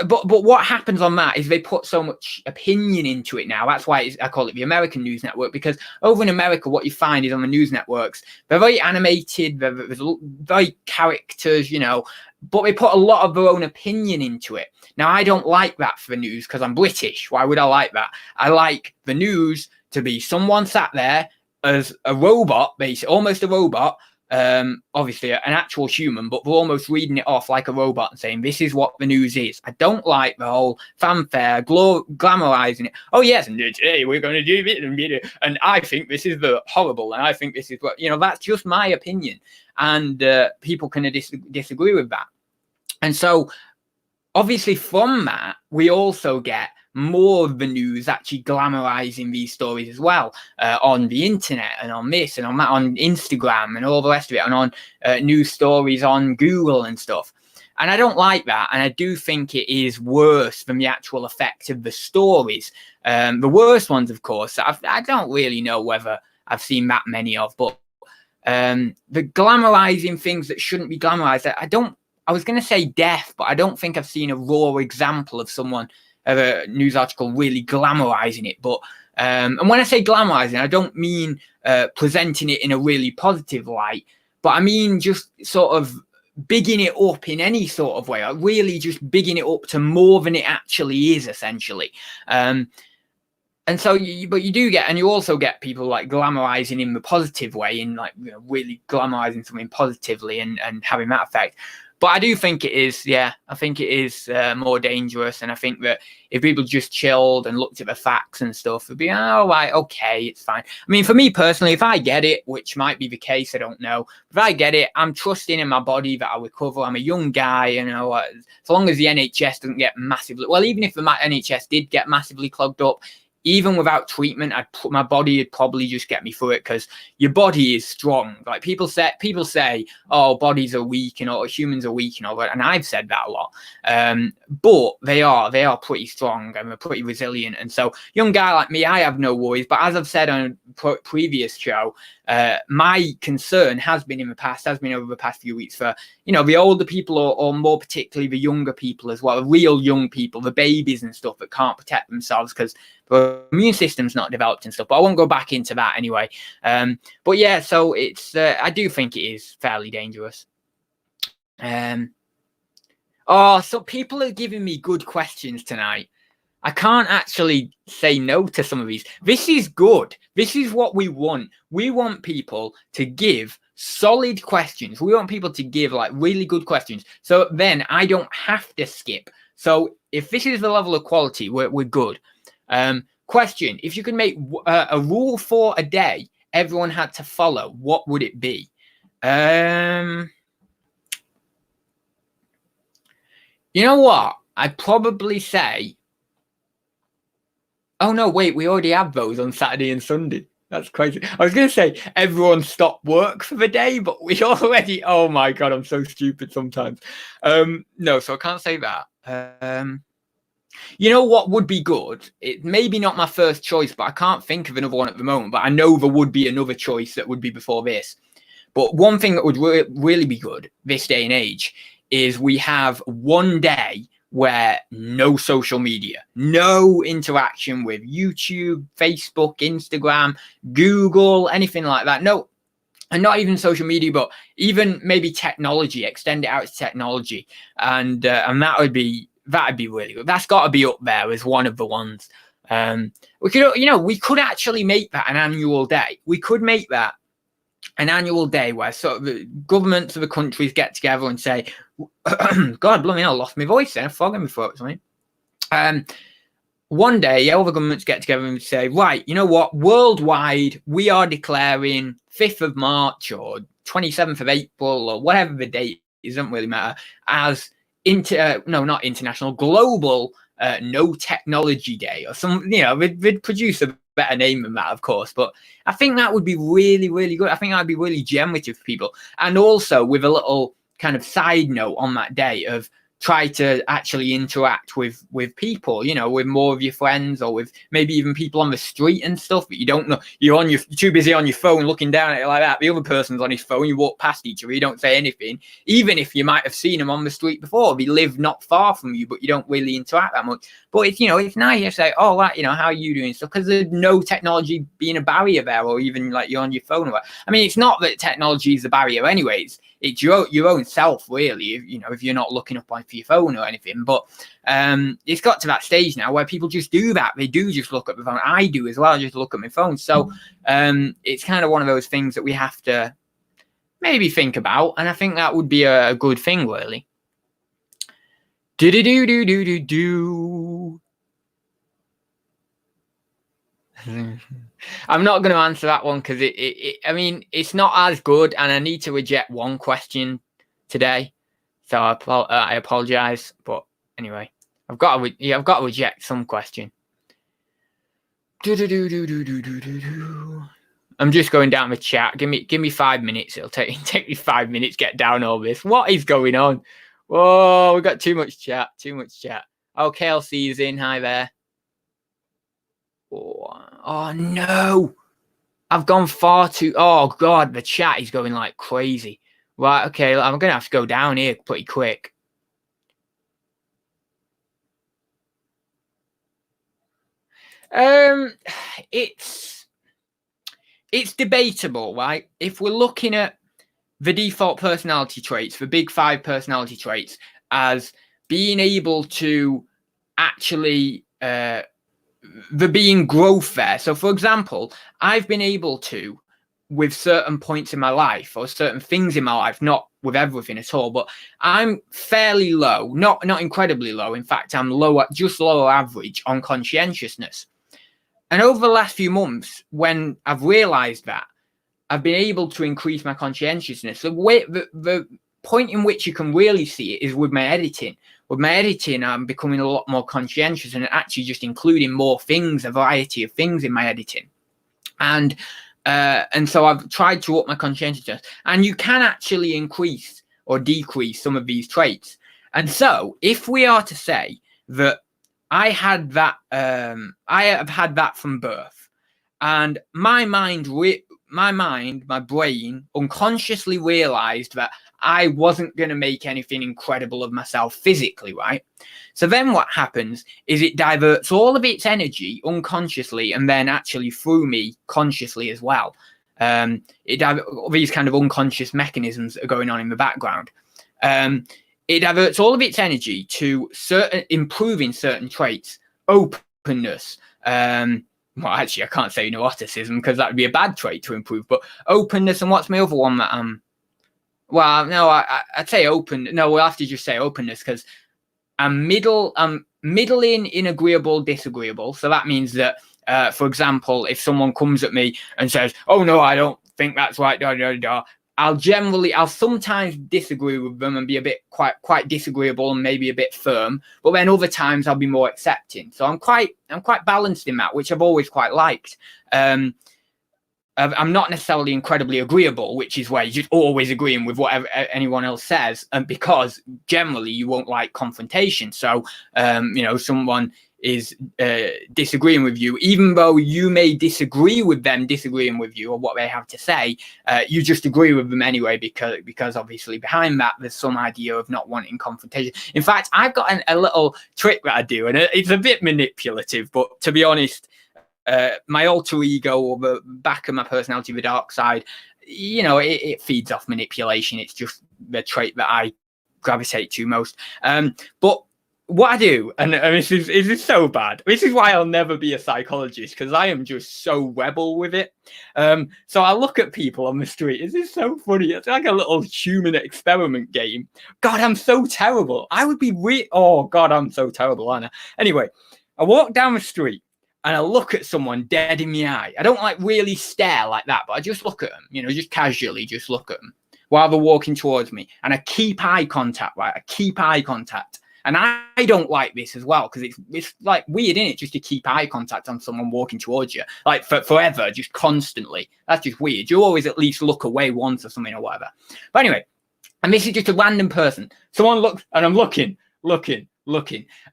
but what happens on that is they put so much opinion into it now. That's why I call it the American news network, because over in America, what you find is on the news networks, they're very animated, there's very characters, you know, but they put a lot of their own opinion into it. Now, I don't like that for the news because I'm British. Why would I like that? I like the news to be someone sat there as a robot, basically, almost a robot, obviously an actual human, but they're almost reading it off like a robot and saying, this is what the news is. I don't like the whole fanfare, glamorizing it. Oh, yes, and today we're going to do it, and I think this is the horrible, and I think this is what, you know, that's just my opinion. And people can disagree with that. And so, obviously, from that, we also get more of the news actually glamorizing these stories as well, on the internet and on this and on that, on Instagram and all the rest of it, and on news stories on Google and stuff. And I don't like that. And I do think it is worse than the actual effect of the stories. The worst ones, of course, I don't really know whether I've seen that many of, but the glamorizing things that shouldn't be glamorized. I was going to say death, but I don't think I've seen a raw example of a news article really glamorizing it. But and when I say glamorizing, I don't mean presenting it in a really positive light, but I mean just sort of bigging it up in any sort of way, like really just bigging it up to more than it actually is, essentially. And so, but you do get, and you also get people like glamorizing in the positive way, in like, you know, really glamorizing something positively and having that effect. But I do think it is, I think it is more dangerous. And I think that if people just chilled and looked at the facts and stuff, it'd be, oh, right, okay, it's fine. I mean, for me personally, if I get it, which might be the case, I don't know. If I get it, I'm trusting in my body that I'll recover. I'm a young guy, you know, as long as the NHS doesn't get massively, well, even if the NHS did get massively clogged up, even without treatment, my body would probably just get me through it, because your body is strong. Like people say, oh, bodies are weak and all, humans are weak and all that, and I've said that a lot. But they are pretty strong and they're pretty resilient. And so, young guy like me, I have no worries. But as I've said on a previous show, my concern has been over the past few weeks for, you know, the older people, or more particularly the younger people as well, the real young people, the babies and stuff that can't protect themselves because the immune system's not developed and stuff. But I won't go back into that anyway. But yeah, so it's I do think it is fairly dangerous. So people are giving me good questions tonight. I can't actually say no to some of these. This is good. This is what we want. We want people to give solid questions. We want people to give like really good questions. So then I don't have to skip. So if this is the level of quality, we're good. Question: if you could make a rule for a day everyone had to follow, what would it be? You know what? I'd probably say, oh no, wait, we already have those on Saturday and Sunday. That's crazy. I was going to say everyone stop work for the day, but we already, oh my God, I'm so stupid sometimes. No, so I can't say that. You know what would be good? It maybe not my first choice, but I can't think of another one at the moment, but I know there would be another choice that would be before this. But one thing that would really be good this day and age is we have one day where no social media, no interaction with YouTube, Facebook, Instagram, Google, anything like that. No, and not even social media, but even maybe technology, extend it out to technology. And that'd be really good. That's got to be up there as one of the ones. We could, we could actually make that an annual day. We could make that an annual day where sort of the governments of the countries get together and say, God, blooming hell, I lost my voice there, fog in my throat or something. One day, all the governments get together and say, right, you know what, worldwide, we are declaring 5th of March or 27th of April or whatever the date is, doesn't really matter, as not international, global no technology day or some, they'd produce a better name than that, of course, but I think that would be really, really good. I think that'd be really generative for people. And also with a little kind of side note on that day of try to actually interact with people, with more of your friends or with maybe even people on the street and stuff, but you don't know, you're too busy on your phone looking down at it like that. The other person's on his phone, you walk past each other, you don't say anything, even if you might have seen them on the street before, they live not far from you, but you don't really interact that much. But it's, it's nice to say, oh, right, how are you doing stuff? Because there's no technology being a barrier there, or even like you're on your phone. I mean, it's not that technology is a barrier anyways. It's your own self, really, if you're not looking up on your phone or anything. But it's got to that stage now where people just do that. They do just look at the phone. I do as well, just look at my phone. So it's kind of one of those things that we have to maybe think about. And I think that would be a good thing, really. Do. I'm not going to answer that one because it's not as good, and I need to reject one question today, so I apologize. But anyway, I've got to reject some question. I'm just going down the chat. Give me 5 minutes. It'll take me 5 minutes to get down all this. What is going on? Whoa, we got too much chat. Oh, KLC is in. Hi there. Oh no, I've gone far too. Oh God, the chat is going like crazy. Right, okay, I'm gonna have to go down here pretty quick. It's debatable, right? If we're looking at the default personality traits, the big 5 personality traits, as being able to actually there being growth there. So for example, I've been able to, with certain points in my life or certain things in my life, not with everything at all, but I'm fairly low, not incredibly low. In fact, I'm just lower average on conscientiousness. And over the last few months, when I've realized that, I've been able to increase my conscientiousness. The point in which you can really see it is with my editing. With my editing, I'm becoming a lot more conscientious and actually just including more things, a variety of things in my editing. And so I've tried to up my conscientiousness. And you can actually increase or decrease some of these traits. And so if we are to say that I had that, I have had that from birth, and my brain unconsciously realized that I wasn't going to make anything incredible of myself physically, right? So then what happens is it diverts all of its energy unconsciously and then actually through me consciously as well. These kind of unconscious mechanisms that are going on in the background. It diverts all of its energy to improving certain traits, openness. Well, actually, I can't say neuroticism because that would be a bad trait to improve. But openness, and what's my other one that well, no, I'd say open. No, we'll have to just say openness because I'm middling in agreeable, disagreeable. So that means that For example, if someone comes at me and says, "Oh no, I don't think that's right," I'll sometimes disagree with them and be a bit quite disagreeable and maybe a bit firm, but then other times I'll be more accepting. So I'm quite balanced in that, which I've always quite liked. I'm not necessarily incredibly agreeable, which is where you're just always agreeing with whatever anyone else says, and because generally you won't like confrontation. So someone is disagreeing with you, even though you may disagree with them disagreeing with you or what they have to say, you just agree with them anyway, because obviously behind that there's some idea of not wanting confrontation. In fact, I've got a little trick that I do, and it's a bit manipulative, but to be honest, my alter ego, or the back of my personality, the dark side, it feeds off manipulation. It's just the trait that I gravitate to most. But what I do, and this is so bad. This is why I'll never be a psychologist, because I am just so rebel with it. So I look at people on the street. This is so funny. It's like a little human experiment game. God, I'm so terrible. I would be oh God, I'm so terrible, aren't I? Anyway, I walk down the street and I look at someone dead in the eye. I don't like really stare like that, but I just look at them, just casually just look at them while they're walking towards me. And I keep eye contact, right? I keep eye contact. And I don't like this as well, because it's like weird, isn't it? Just to keep eye contact on someone walking towards you, like forever, just constantly. That's just weird. You always at least look away once or something or whatever. But anyway, and this is just a random person. Someone looks, and I'm looking.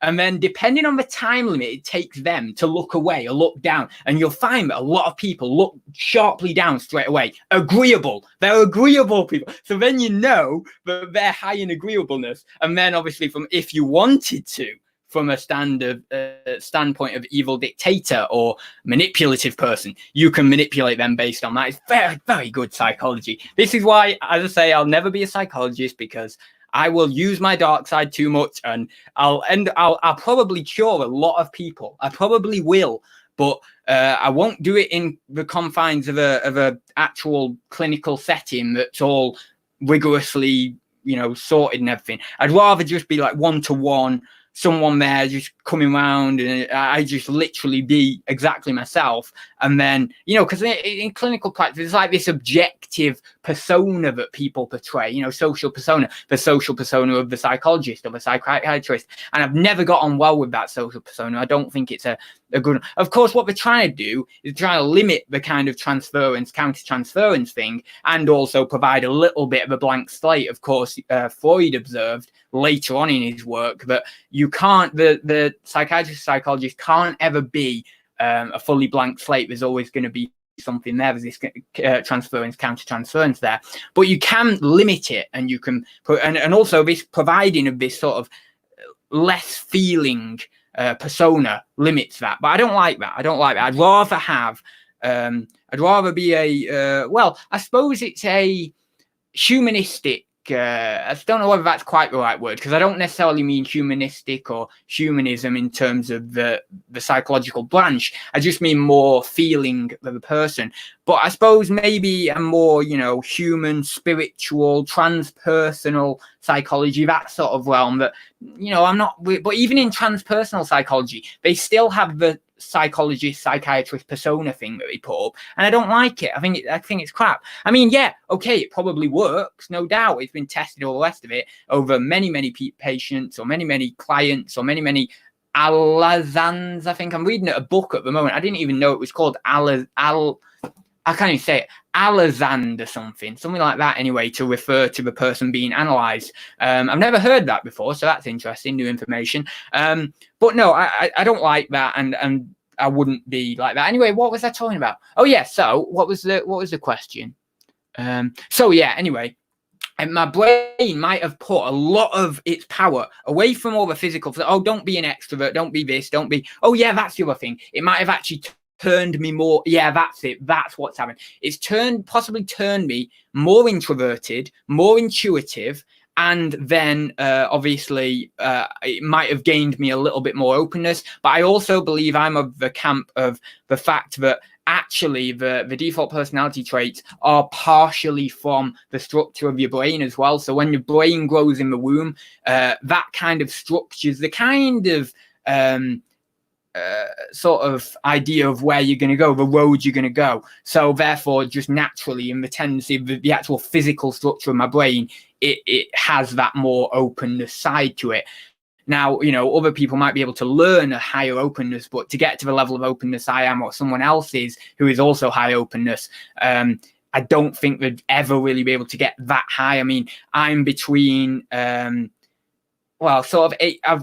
And then depending on the time limit it takes them to look away or look down, and you'll find that a lot of people look sharply down straight away. Agreeable. They're agreeable people. So then you know that they're high in agreeableness. And then obviously if you wanted to, from a standpoint of evil dictator or manipulative person, you can manipulate them based on that. It's very, very good psychology. This is why, as I say, I'll never be a psychologist, because I will use my dark side too much, and I'll probably cure a lot of people. I probably will, but I won't do it in the confines of a actual clinical setting that's all rigorously, sorted and everything. I'd rather just be like one-to-one, someone there just coming around, and I just literally be exactly myself. And then, because in clinical practice, it's like this objective persona that people portray, social persona, the social persona of the psychologist or the psychiatrist. And I've never got on well with that social persona. I don't think it's a good. Of course, what they're trying to do is try to limit the kind of counter-transference thing, and also provide a little bit of a blank slate. Of course, Freud observed later on in his work that you can't, the psychologist can't ever be a fully blank slate. There's always going to be something there. There's this counter-transference there, but you can limit it, and you can put, and also this providing of this sort of less feeling persona limits that. But I don't like that. I'd rather have, I'd rather be I suppose it's a humanistic, I don't know whether that's quite the right word, because I don't necessarily mean humanistic or humanism in terms of the psychological branch. I just mean more feeling of the person. But I suppose maybe a more, human, spiritual, transpersonal psychology, that sort of realm that, I'm not, but even in transpersonal psychology, they still have the psychologist, psychiatrist persona thing that they put up, and I don't like it. I think it's crap. I mean, yeah, okay, it probably works, no doubt. It's been tested, all the rest of it, over many patients, or many clients, or many Alazans. I think I'm reading a book at the moment. I didn't even know it was called I can't even say it, Alazand or something like that, anyway, to refer to the person being analysed. I've never heard that before, so that's interesting, new information. But no, I don't like that, and I wouldn't be like that. Anyway, what was I talking about? Oh yeah, so what was the question? So yeah, anyway, and my brain might have put a lot of its power away from all the physical. Oh, don't be an extrovert, don't be this, don't be. Oh yeah, that's the other thing. It might have actually turned me more. Yeah, that's it. That's what's happened. It's possibly turned me more introverted, more intuitive, and then obviously it might have gained me a little bit more openness. But I also believe I'm of the camp of the fact that actually the default personality traits are partially from the structure of your brain as well. So when your brain grows in the womb, that kind of structures the kind of sort of idea of where you're going to go, the road you're going to go. So therefore, just naturally, in the tendency of the actual physical structure of my brain, it has that more openness side to it. Now, other people might be able to learn a higher openness, but to get to the level of openness I am, or someone else is who is also high openness, I don't think they'd ever really be able to get that high. I mean, I'm between I've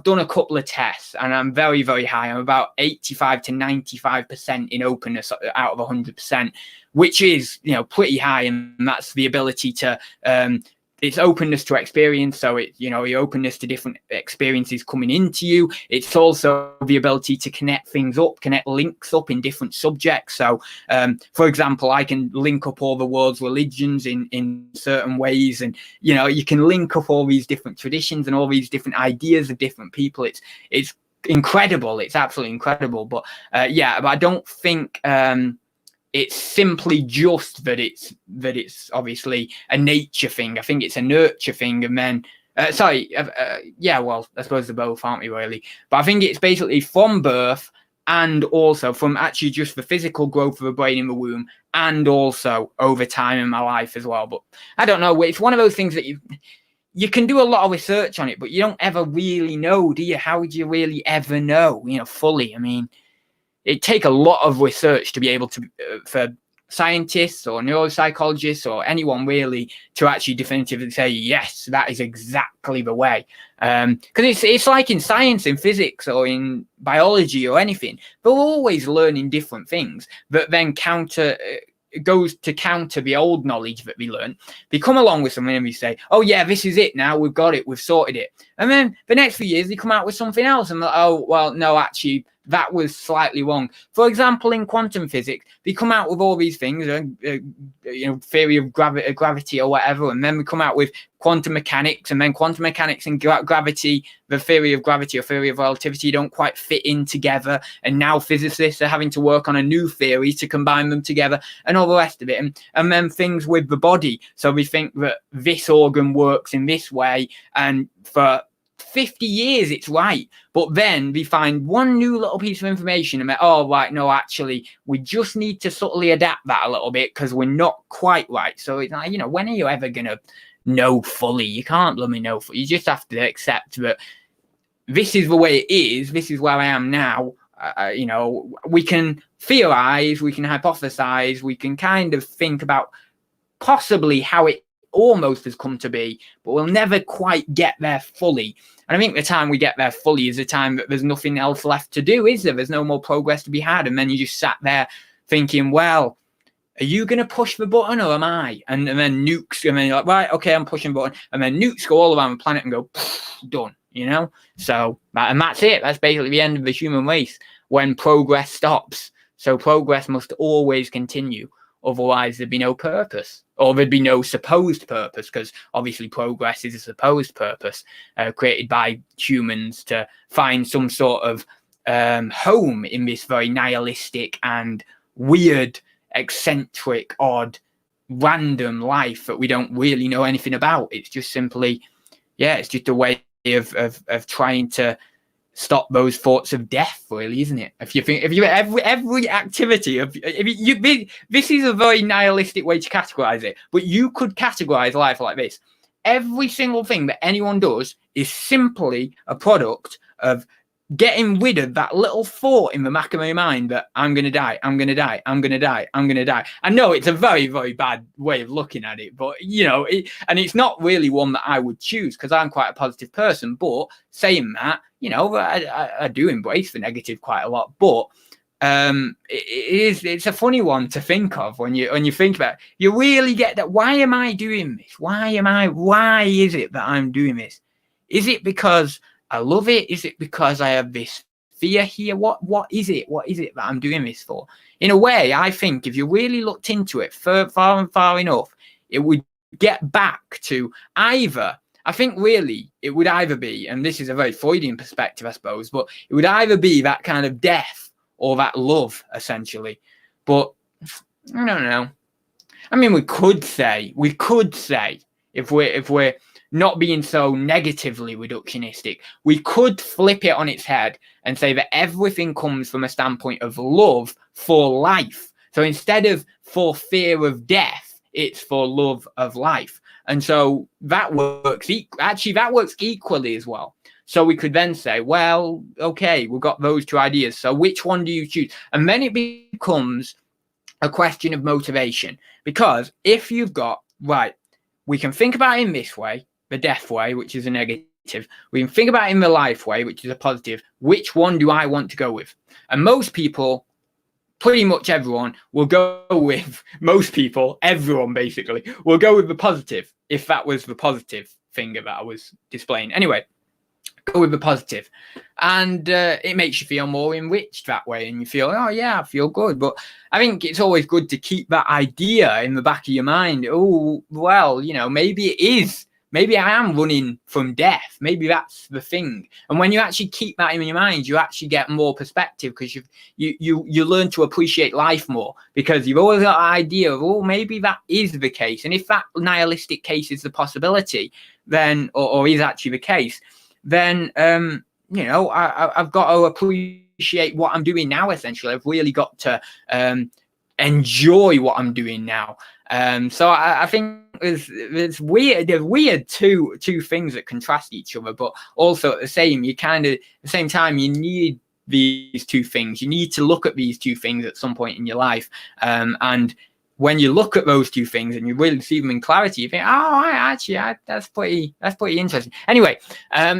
done a couple of tests and I'm very, very high. I'm about 85 to 95% in openness out of 100%, which is, pretty high. And that's the ability to, it's openness to experience. So it's, your openness to different experiences coming into you. It's also the ability to connect things up, connect links up in different subjects. So, for example, I can link up all the world's religions in certain ways. And, you can link up all these different traditions and all these different ideas of different people. It's incredible. It's absolutely incredible. But but I don't think, it's simply just that it's obviously a nature thing. I think it's a nurture thing. And then, I suppose they're both, aren't we, really? But I think it's basically from birth and also from actually just the physical growth of the brain in the womb and also over time in my life as well. But I don't know. It's one of those things that you can do a lot of research on it, but you don't ever really know, do you? How would you really ever know, fully? I mean, it take a lot of research to be able to, for scientists or neuropsychologists or anyone really, to actually definitively say, yes, that is exactly the way. Because it's like in science, in physics or in biology or anything, they're always learning different things that then goes to counter the old knowledge that we learned. They come along with something and we say, oh yeah, this is it now, we've got it, we've sorted it. And then the next few years they come out with something else and oh, well, no, actually, that was slightly wrong. For example, in quantum physics, they come out with all these things, theory of gravity or whatever, and then we come out with quantum mechanics, and then quantum mechanics and gravity, the theory of gravity or theory of relativity don't quite fit in together, and now physicists are having to work on a new theory to combine them together and all the rest of it. And then things with the body. So we think that this organ works in this way, and for 50 years it's right, but then we find one new little piece of information and oh right, no, actually we just need to subtly adapt that a little bit because we're not quite right. So it's like, when are you ever gonna know fully? You can't let me know fully. You just have to accept that this is the way it is, this is where I am now. We can theorize, we can hypothesize, we can kind of think about possibly how it almost has come to be, but we'll never quite get there fully. And I think the time we get there fully is the time that there's nothing else left to do, is there? There's no more progress to be had. And then you just sat there thinking, well, are you going to push the button or am I? And then nukes, and then you're like, right, okay, I'm pushing the button. And then nukes go all around the planet and go, done, So, and that's it. That's basically the end of the human race when progress stops. So progress must always continue. Otherwise, there'd be no purpose, or there'd be no supposed purpose, because obviously progress is a supposed purpose created by humans to find some sort of home in this very nihilistic and weird, eccentric, odd, random life that we don't really know anything about. It's just simply, it's just a way of trying to stop those thoughts of death, really, isn't it? If you every activity this is a very nihilistic way to categorize it, but you could categorize life like this: every single thing that anyone does is simply a product of getting rid of that little thought in the back of my mind that I'm going to die, I'm going to die, I'm going to die, I'm going to die. I know it's a very, very bad way of looking at it, but, and it's not really one that I would choose because I'm quite a positive person. But saying that, I do embrace the negative quite a lot. But it's a funny one to think of when you think about it. You really get that. Why am I doing this? Why is it that I'm doing this? Is it because I love it? Is it because I have this fear here? What is it? What is it that I'm doing this for? In a way, I think if you really looked into it far enough, it would get back to either, I think really it would either be, and this is a very Freudian perspective, I suppose, but it would either be that kind of death or that love, essentially. But I don't know. I mean, we could say if we're not being so negatively reductionistic, we could flip it on its head and say that everything comes from a standpoint of love for life. So instead of for fear of death, it's for love of life. And so that works. Actually, that works equally as well. So we could then say, well, okay, we've got those two ideas. So which one do you choose? And then it becomes a question of motivation. Because if you've got, right, we can think about it in this way, the death way, which is a negative. We can think about it in the life way, which is a positive. Which one do I want to go with? And most people, pretty much everyone, will go with, most people, everyone basically, will go with the positive, if that was the positive finger that I was displaying. Anyway, go with the positive. And it makes you feel more enriched that way. And you feel, oh, yeah, I feel good. But I think it's always good to keep that idea in the back of your mind. Oh, well, you know, maybe it is. Maybe I am running from death. Maybe that's the thing. And when you actually keep that in your mind, you actually get more perspective, because you learn to appreciate life more, because you've always got an idea of, oh, maybe that is the case. And if that nihilistic case is the possibility, then, or is actually the case, then, you know, I've got to appreciate what I'm doing now, essentially. I've really got to enjoy what I'm doing now. So I think there's weird two things that contrast each other, but also at the same time, you need these two things. You need to look at these two things at some point in your life. And when you look at those two things and you really see them in clarity, you think, oh, that's pretty interesting. Anyway,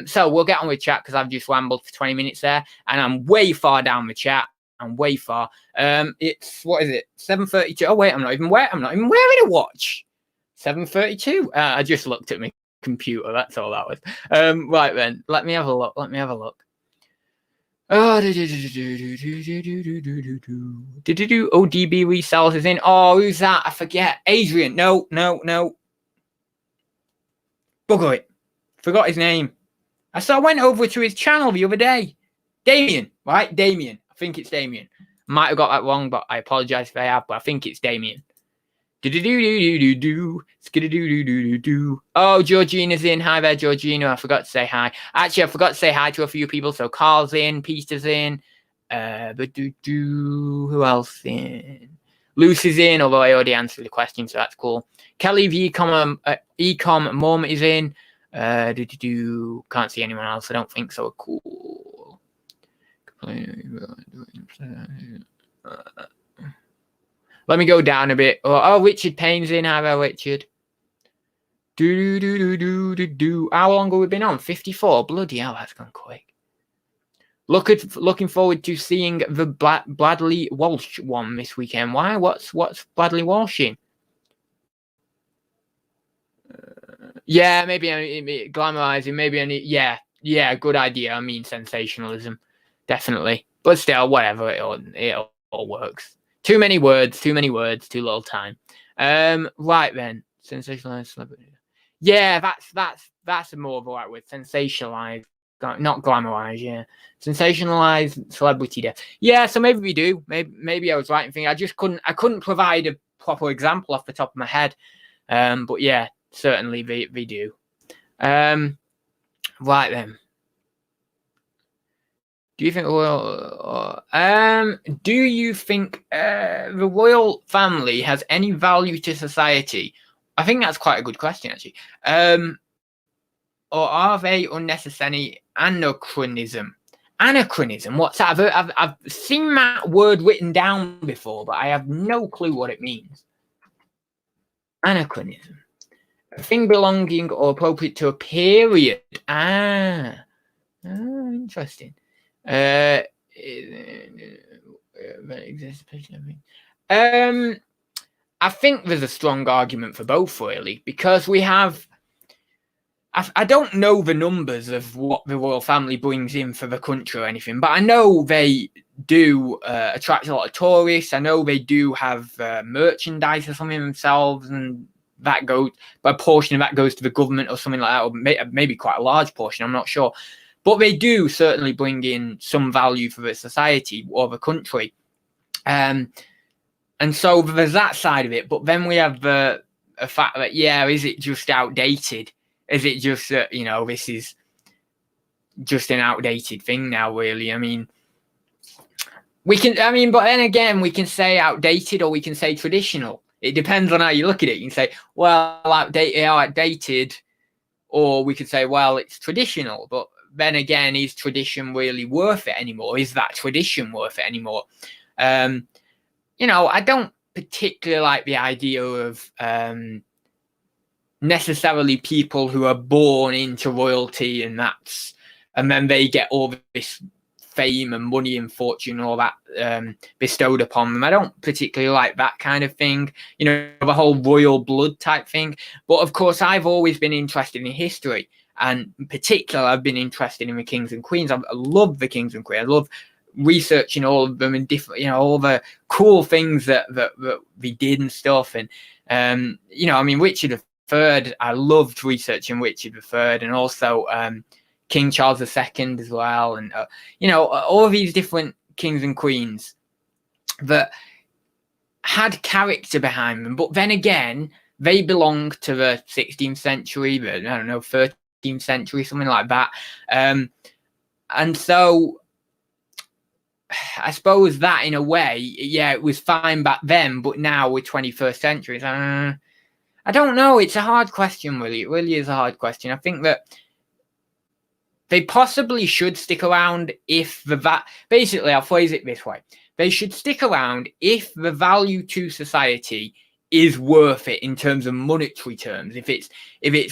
so we'll get on with chat, because I've just rambled for 20 minutes there, and I'm way far down the chat. I'm way far. It's, what is it? 7:32. Oh wait, I'm not even wearing a watch. 7:32. I just looked at my computer. That's all that was. Right then, let me have a look. Oh, DB Resales is in. Oh, who's that? I forget. Adrian. No. Bugger it. Forgot his name. I went over to his channel the other day. Damien, right? Damien. I think it's Damien. Might have got that wrong, but I apologize if I have, but I think it's Damien. Oh, Georgina's in. Hi there, Georgina. I forgot to say hi. Actually, I forgot to say hi to a few people. So Carl's in, Peter's in. Who else in? Lucy's in, although I already answered the question, so that's cool. Kelly, the ecom mom is in. Can't see anyone else. I don't think so. Cool. Let me go down a bit. Oh, Richard Payne's in. Hi there, Richard. How long have we been on? 54. Bloody hell, that's gone quick. Looking forward to seeing the Bradley Walsh one this weekend. Why? What's Bradley Walsh in? Yeah, maybe glamorizing. Maybe yeah, good idea. I mean, sensationalism, definitely. But still, whatever. It all works. Too many words, too little time. Right then, sensationalized celebrity. Yeah, that's more of a right word. Sensationalized, not glamorized. Yeah, sensationalized celebrity death. Yeah, so maybe we do. Maybe I was right in thinking. I couldn't provide a proper example off the top of my head. But yeah, certainly they do. Right then. Do you think the royal family has any value to society? I think that's quite a good question, actually. Or are they unnecessary anachronism? Anachronism, what's that? I've seen that word written down before, but I have no clue what it means. Anachronism. A thing belonging or appropriate to a period. Interesting. I think there's a strong argument for both, really, because we have. I don't know the numbers of what the royal family brings in for the country or anything, but I know they do attract a lot of tourists. I know they do have merchandise or something themselves, and that goes, a portion of that goes to the government or something like that, or maybe quite a large portion. I'm not sure. But they do certainly bring in some value for the society or the country. And so there's that side of it. But then we have the fact that, yeah, is it just outdated? is it just that, this is just an outdated thing now, really? I mean, but then again, we can say outdated or we can say traditional. It depends on how you look at it. You can say, well, outdated, or we could say, well, it's traditional. But then again, is tradition really worth it anymore? Is that tradition worth it anymore? I don't particularly like the idea of necessarily people who are born into royalty and then they get all this fame and money and fortune and all that bestowed upon them. I don't particularly like that kind of thing, the whole royal blood type thing. But of course, I've always been interested in history, and in particular, I've been interested in the kings and queens. I love the kings and queens. I love researching all of them and different, all the cool things that they did and stuff. And Richard III, I loved researching Richard III, and also King Charles II as well, and all of these different kings and queens that had character behind them. But then again, they belonged to the 16th century, but I don't know, 13th century, something like that. And so I suppose that in a way, yeah, it was fine back then, but now we're 21st century. I don't know. It's a hard question, really. It really is a hard question. I think that they possibly should stick around if basically, I'll phrase it this way. They should stick around if the value to society is worth it in terms of monetary terms. If it's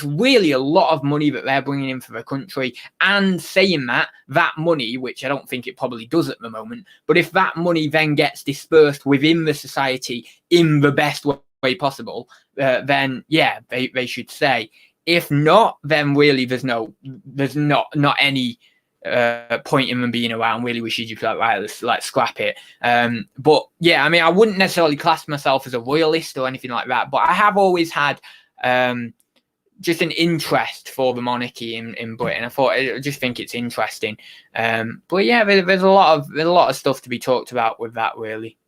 really a lot of money that they're bringing in for the country, and saying that money, which I don't think it probably does at the moment, but if that money then gets dispersed within the society in the best way possible, then yeah, they should stay. If not, then really there's not any point in them being around. Really, we should just like scrap it. But yeah, I wouldn't necessarily class myself as a royalist or anything like that, but I have always had just an interest for the monarchy in Britain. I just think it's interesting. But yeah, there's a lot of stuff to be talked about with that, really.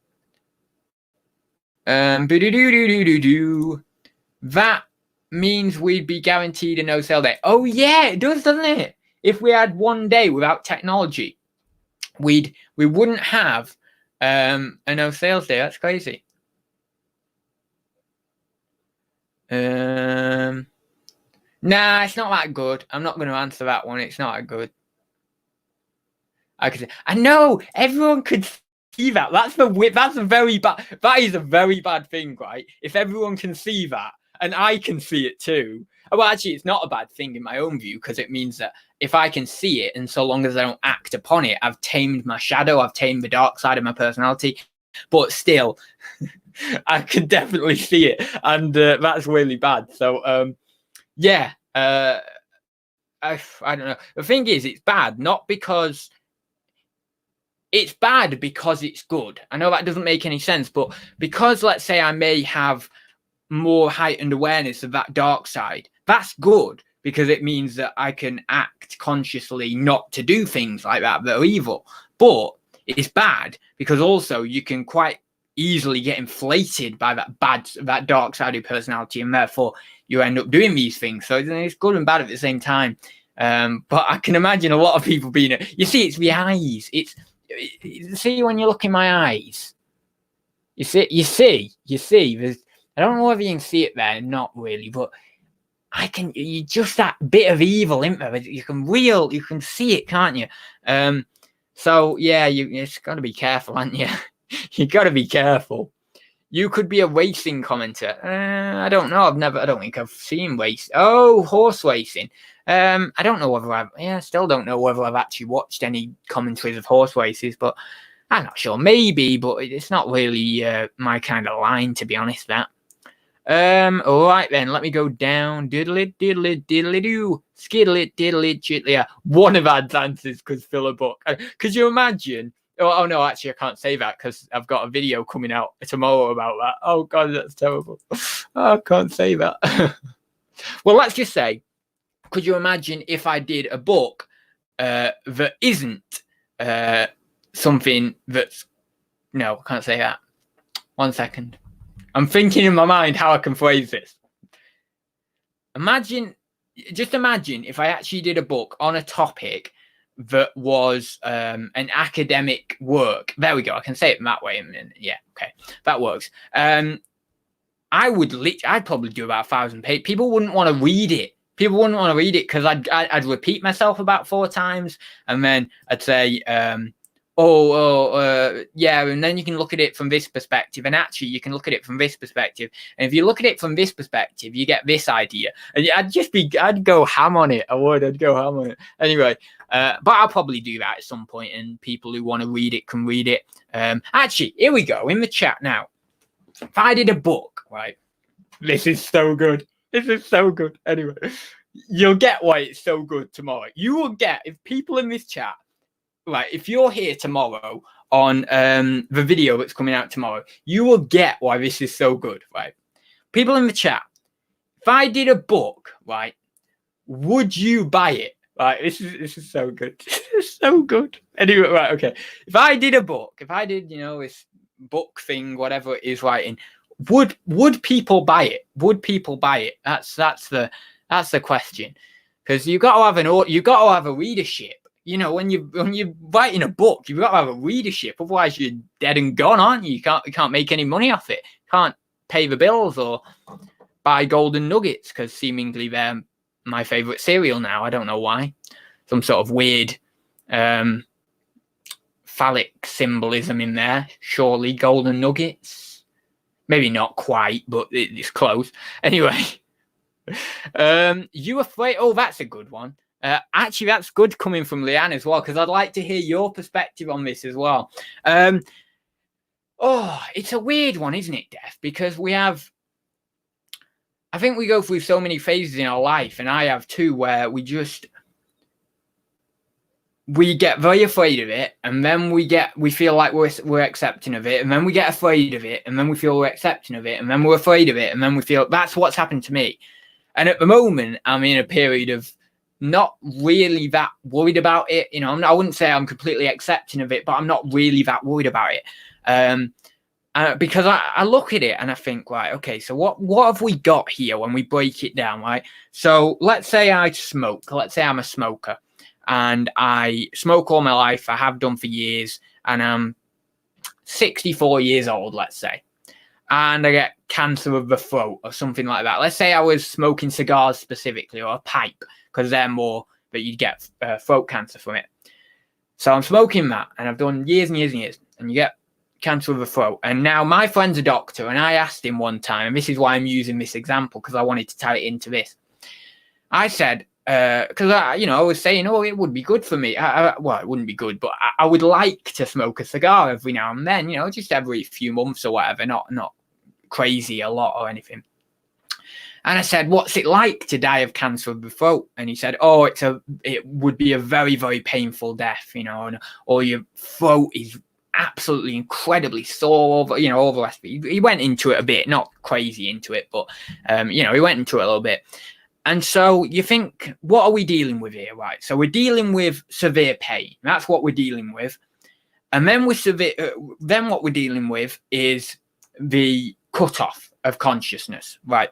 That means we'd be guaranteed a no sale day. Oh yeah, it does, doesn't it? If we had one day without technology, we wouldn't have a no sales day. That's crazy. Nah, it's not that good. I'm not going to answer that one. It's not that good. I know everyone could see that. That's a very bad. That is a very bad thing, right? If everyone can see that, and I can see it too. Well, actually, it's not a bad thing in my own view, because it means that if I can see it, and so long as I don't act upon it, I've tamed my shadow, I've tamed the dark side of my personality. But still, I can definitely see it, and that's really bad. So, yeah, I don't know. The thing is, it's bad not because it's bad because it's good. I know that doesn't make any sense, but because, let's say, I may have more heightened awareness of that dark side, that's good, because it means that I can act consciously not to do things like that are evil. But it's bad because also you can quite easily get inflated by that dark side of your personality, and therefore you end up doing these things. So it's good and bad at the same time. But I can imagine a lot of people being you see, it's the eyes. See, when you look in my eyes, you see there's, I don't know whether you can see it there, not really, but you just that bit of evil, isn't there? You can see it, can't you? So yeah, you just got to be careful, haven't you? You got to be careful. You could be a racing commentator. I don't know. I don't think I've seen horse racing. I don't know whether still don't know whether I've actually watched any commentaries of horse races, but I'm not sure. Maybe, but it's not really my kind of line, to be honest. That. All right then. Let me go down. Diddly diddly diddly doo. Skiddly diddly jiddly. One of Ad's answers could fill a book. Could you imagine? Oh no, actually I can't say that because I've got a video coming out tomorrow about that. Oh god, that's terrible. I can't say that. Well, let's just say, could you imagine if I did a book that isn't something that's... No, I can't say that. 1 second. I'm thinking in my mind how I can phrase this. Imagine just imagine if I actually did a book on a topic that was an academic work. There we go. I can say it that way. Yeah, okay, that works. I'd probably do about 1,000 pages. People wouldn't want to read it. People wouldn't want to read it because I'd repeat myself about 4 times, and then I'd say, yeah, and then you can look at it from this perspective, and actually you can look at it from this perspective, and if you look at it from this perspective, you get this idea, and I'd go ham on it. I'd go ham on it anyway. But I'll probably do that at some point, and people who want to read it can read it. Actually, here we go in the chat now. If I did a book, right? This is so good. This is so good. Anyway, you'll get why it's so good tomorrow. You will get, if people in this chat, right, if you're here tomorrow on the video that's coming out tomorrow, you will get why this is so good, right? People in the chat, if I did a book, right, would you buy it? Right, this is so good. This is so good. Anyway, right, okay. If I did a book, if I did, this book thing, whatever it is writing, would people buy it? Would people buy it? That's the question. Because you got to have a readership. When you're writing a book, you've got to have a readership. Otherwise, you're dead and gone, aren't you? You can't make any money off it. Can't pay the bills or buy golden nuggets, because seemingly they're my favorite cereal now. I don't know why. Some sort of weird phallic symbolism in there. Surely golden nuggets. Maybe not quite, but it's close. Anyway, you afraid? Oh, that's a good one. Actually, that's good coming from Leanne as well, because I'd like to hear your perspective on this as well. It's a weird one, isn't it, Def? Because I think we go through so many phases in our life, and I have too, where we get very afraid of it, and then we feel like we're accepting of it, and then we get afraid of it, and then we feel we're accepting of it, and then we're afraid of it, and then we feel. That's what's happened to me. And at the moment, I'm in a period of not really that worried about it. I wouldn't say I'm completely accepting of it, but I'm not really that worried about it. Because I look at it and I think, right, okay, so what have we got here when we break it down, right? So let's say I smoke. Let's say I'm a smoker. And I smoke all my life. I have done for years. And I'm 64 years old, let's say. And I get cancer of the throat or something like that. Let's say I was smoking cigars specifically, or a pipe, because they're more that you get throat cancer from it. So I'm smoking that, and I've done years and years and years. And you get cancer of the throat. And now my friend's a doctor, and I asked him one time, and this is why I'm using this example, because I wanted to tie it into this. I said, because I was saying, it would be good for me. Well, it wouldn't be good, but I would like to smoke a cigar every now and then, just every few months or whatever, not crazy a lot or anything. And I said, what's it like to die of cancer of the throat? And he said, it would be a very, very painful death, or your throat is absolutely incredibly sore, all the rest of it. He went into it a bit, not crazy into it, but he went into it a little bit. And so you think, what are we dealing with here, right? So we're dealing with severe pain. That's what we're dealing with. And then then what we're dealing with is the cutoff of consciousness, right?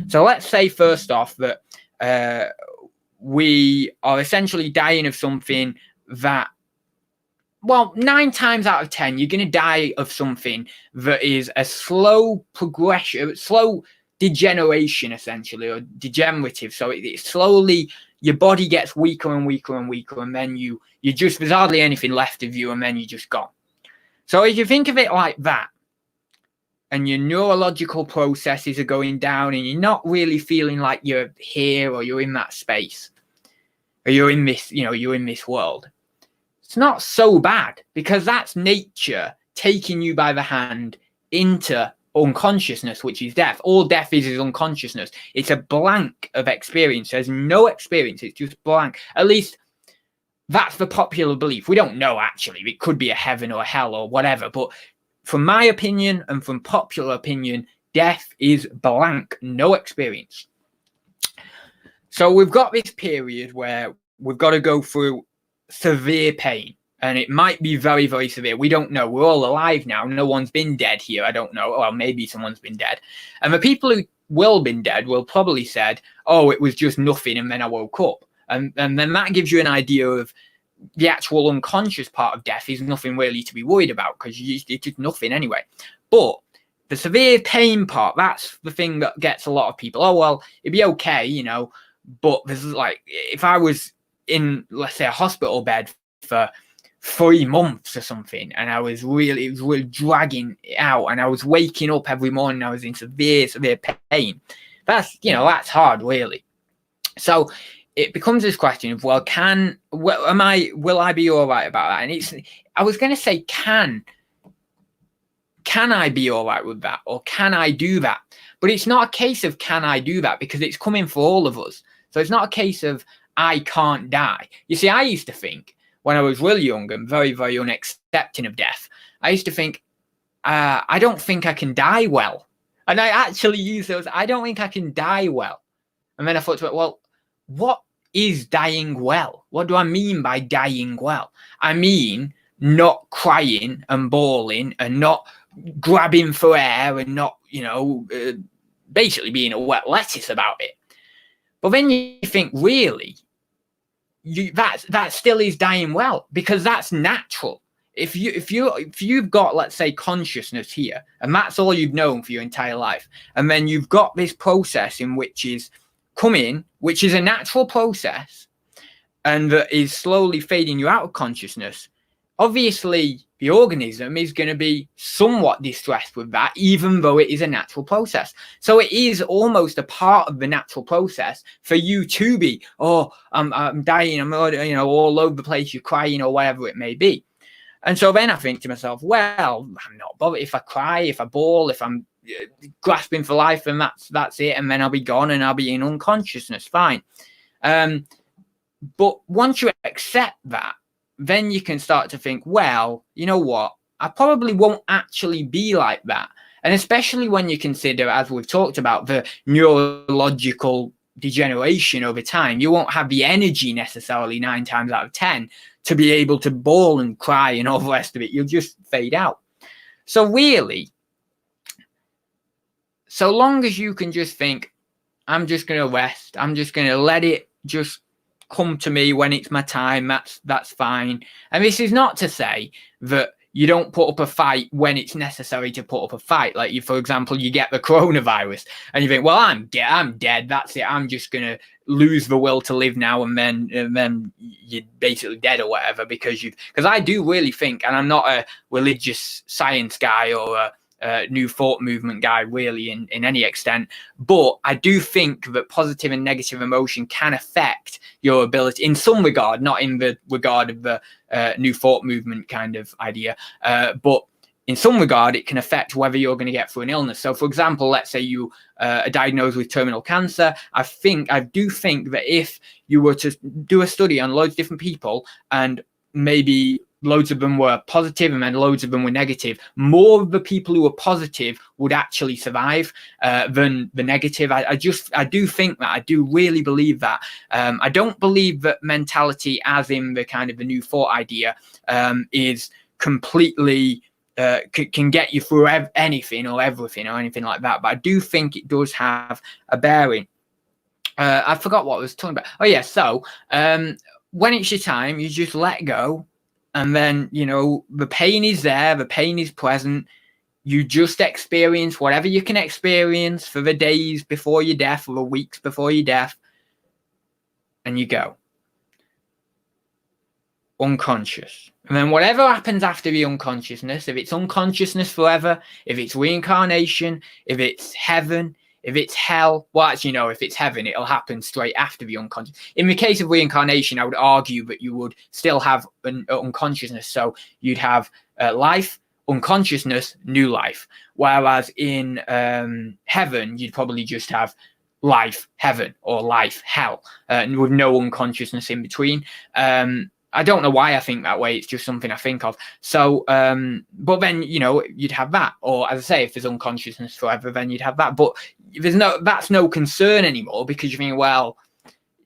So let's say first off that we are essentially dying of something that, 9 times out of 10, you're going to die of something that is a slow progression, slow degeneration, essentially, or degenerative. So it's slowly, your body gets weaker and weaker and weaker, and then there's hardly anything left of you, and then you're just gone. So if you think of it like that, and your neurological processes are going down, and you're not really feeling like you're here, or you're in that space, or you're in this, you're in this world, it's not so bad, because that's nature taking you by the hand into unconsciousness, which is death. All death is unconsciousness. It's a blank of experience. There's no experience. It's just blank. At least that's the popular belief. We don't know, actually. It could be a heaven or a hell or whatever. But from my opinion and from popular opinion, death is blank. No experience. So we've got this period where we've got to go through severe pain. And it might be very, very severe. We don't know. We're all alive now. No one's been dead here. I don't know. Well, maybe someone's been dead. And the people who will been dead will probably said, oh, it was just nothing, and then I woke up. And then that gives you an idea of the actual unconscious part of death is nothing really to be worried about, because it's just nothing anyway. But the severe pain part, that's the thing that gets a lot of people. Oh, well, it'd be okay, you know, but there's like, if I was in, let's say, a hospital bed for 3 months or something, and it was really dragging it out, and I was waking up every morning, I was in severe pain. That's hard, really. So it becomes this question of, well, will I be all right about that? And I was going to say, can I be all right with that, or can I do that? But it's not a case of can I do that, because it's coming for all of us. So it's not a case of I can't die. You see, I used to think when I was really young and very, very unaccepting of death, I used to think, I don't think I can die well. And I actually use those, I don't think I can die well. And then I thought to it, well, what is dying well? What do I mean by dying well? I mean not crying and bawling and not grabbing for air and not, basically being a wet lettuce about it. But then you think, really, that still is dying well, because that's natural. If you've got, let's say, consciousness here, and that's all you've known for your entire life, and then you've got this process in which is coming, which is a natural process, and that is slowly fading you out of consciousness, obviously the organism is going to be somewhat distressed with that, even though it is a natural process. So it is almost a part of the natural process for you to be, oh, I'm dying, I'm all over the place, you're crying, or whatever it may be. And so then I think to myself, well, I'm not bothered if I cry, if I bawl, if I'm grasping for life, and that's it, and then I'll be gone and I'll be in unconsciousness, fine. But once you accept that, then you can start to think, well, you know what, I probably won't actually be like that. And especially when you consider, as we've talked about, the neurological degeneration over time, you won't have the energy necessarily 9 times out of 10 to be able to bawl and cry and all the rest of it. You'll just fade out. So really, so long as you can just think, I'm just going to rest, I'm just going to let it just come to me when it's my time, that's fine. And this is not to say that you don't put up a fight when it's necessary to put up a fight. Like, you, for example, you get the coronavirus and you think, well, I'm dead, that's it, I'm just gonna lose the will to live now, and then you're basically dead or whatever, because I do really think, and I'm not a religious science guy or a new thought movement guy really in any extent, but I do think that positive and negative emotion can affect your ability in some regard, not in the regard of the new thought movement kind of idea, but in some regard it can affect whether you're going to get through an illness. So for example, let's say you are diagnosed with terminal cancer. I do think that if you were to do a study on loads of different people, and maybe loads of them were positive and then loads of them were negative, more of the people who were positive would actually survive than the negative. I do think that. I do really believe that. I don't believe that mentality, as in the kind of the new thought idea, is completely can get you through anything or everything or anything like that. But I do think it does have a bearing. I forgot what I was talking about. Oh yeah, so when it's your time, you just let go. And then, the pain is there, the pain is present. You just experience whatever you can experience for the days before your death or the weeks before your death. And you go. Unconscious. And then whatever happens after the unconsciousness, if it's unconsciousness forever, if it's reincarnation, if it's heaven, if it's hell, well, actually, no, if it's heaven, it'll happen straight after the unconscious. In the case of reincarnation, I would argue that you would still have an unconsciousness. So you'd have life, unconsciousness, new life. Whereas in heaven, you'd probably just have life, heaven, or life, hell, with no unconsciousness in between. I don't know why I think that way. It's just something I think of. So, but then, you'd have that. Or as I say, if there's unconsciousness forever, then you'd have that. But that's no concern anymore, because you think, well,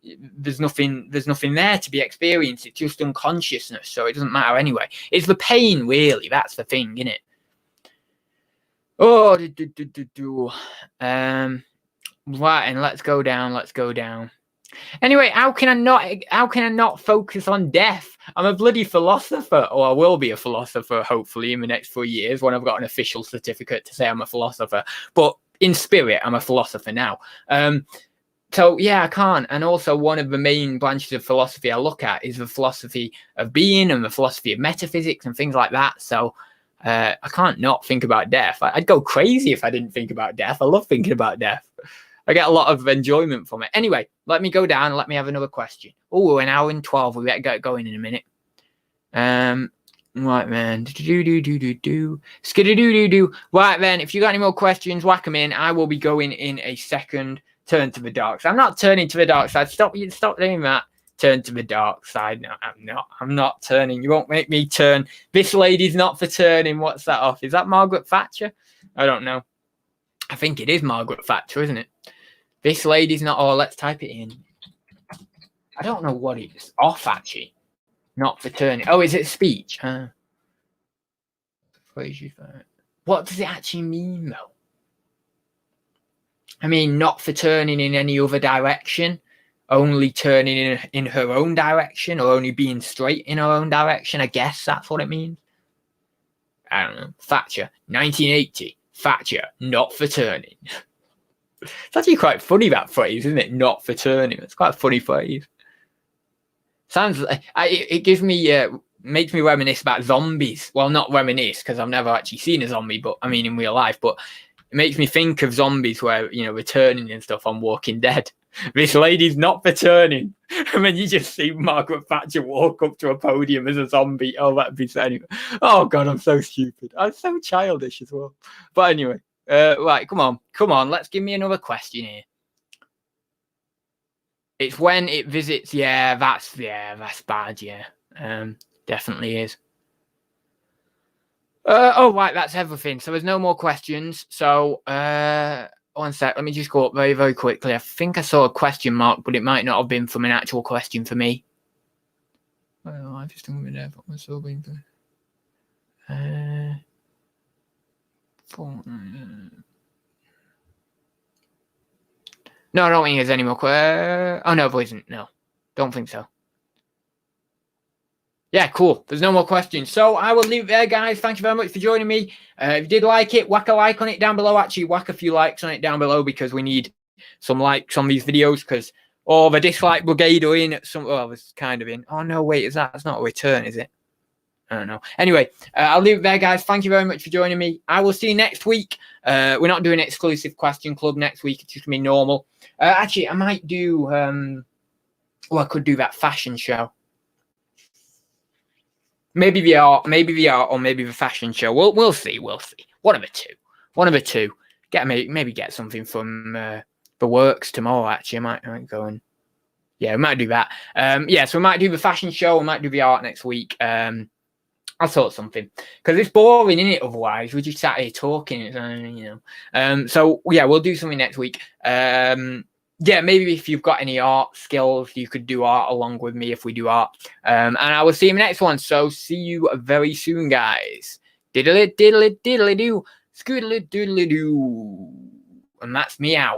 there's nothing there to be experienced. It's just unconsciousness. So it doesn't matter anyway. It's the pain, really. That's the thing, isn't it? Oh, Right, and let's go down. Let's go down. Anyway, how can I not focus on death? I'm a bloody philosopher, or I will be a philosopher, hopefully, in the next 4 years when I've got an official certificate to say I'm a philosopher. But in spirit, I'm a philosopher now. So yeah, I can't. And also, one of the main branches of philosophy I look at is the philosophy of being and the philosophy of metaphysics and things like that. So I can't not think about death. I'd go crazy if I didn't think about death. I love thinking about death. I get a lot of enjoyment from it. Anyway, let me go down and let me have another question. Oh, an hour and 12. We better get going in a minute. Right, man. Skidoo-doo-doo-doo. Right, then. If you got any more questions, whack them in. I will be going in a second. Turn to the dark side. I'm not turning to the dark side. Stop doing that. Turn to the dark side. No, I'm not turning. You won't make me turn. This lady's not for turning. What's that off? Is that Margaret Thatcher? I don't know. I think it is Margaret Thatcher, isn't it? This lady's not. Oh, let's type it in. I don't know what it's off, actually. Not for turning. Oh, is it speech? What does it actually mean, though? I mean, not for turning in any other direction, only turning in her own direction, or only being straight in her own direction. I guess that's what it means. I don't know. Thatcher, 1980. Thatcher, not for turning. It's actually quite funny, that phrase, isn't it? Not for turning. It's quite a funny phrase. Sounds like it gives me makes me reminisce about zombies. Well, not reminisce because I've never actually seen a zombie, but I mean in real life. But it makes me think of zombies where returning and stuff on Walking Dead. This lady's not for turning. And then you just see Margaret Thatcher walk up to a podium as a zombie. Oh, that'd be so. Anyway. Oh God, I'm so stupid. I'm so childish as well. But anyway. Right, come on. Let's give me another question here. It's when it visits. Yeah, that's bad. Yeah, definitely is. Oh, right, that's everything. So there's no more questions. So, one sec. Let me just go up very, very quickly. I think I saw a question mark, but it might not have been from an actual question for me. Well, I just don't remember what was so being. No, I don't think there's any more. Oh, no, there isn't. No, don't think so. Yeah, cool. There's no more questions. So I will leave it there, guys. Thank you very much for joining me. If you did like it, whack a like on it down below. Actually, whack a few likes on it down below because we need some likes on these videos because the dislike brigade are in at some. Oh, it's kind of in. Oh, no, wait. That's not a return, is it? I don't know. Anyway, I'll leave it there, guys. Thank you very much for joining me. I will see you next week. We're not doing exclusive question club next week. It's just going to be normal. Actually, I might do... I could do that fashion show. Maybe the art, or maybe the fashion show. We'll see. One of the two. Maybe get something from the works tomorrow. Actually, I might go and... Yeah, we might do that. So we might do the fashion show. We might do the art next week. I thought something because it's boring, isn't it? Otherwise, we just sat here talking, So yeah, we'll do something next week. Maybe if you've got any art skills, you could do art along with me if we do art. And I will see you in the next one. So see you very soon, guys. Diddly diddly diddly do, scoodly doodly doo, and that's me out.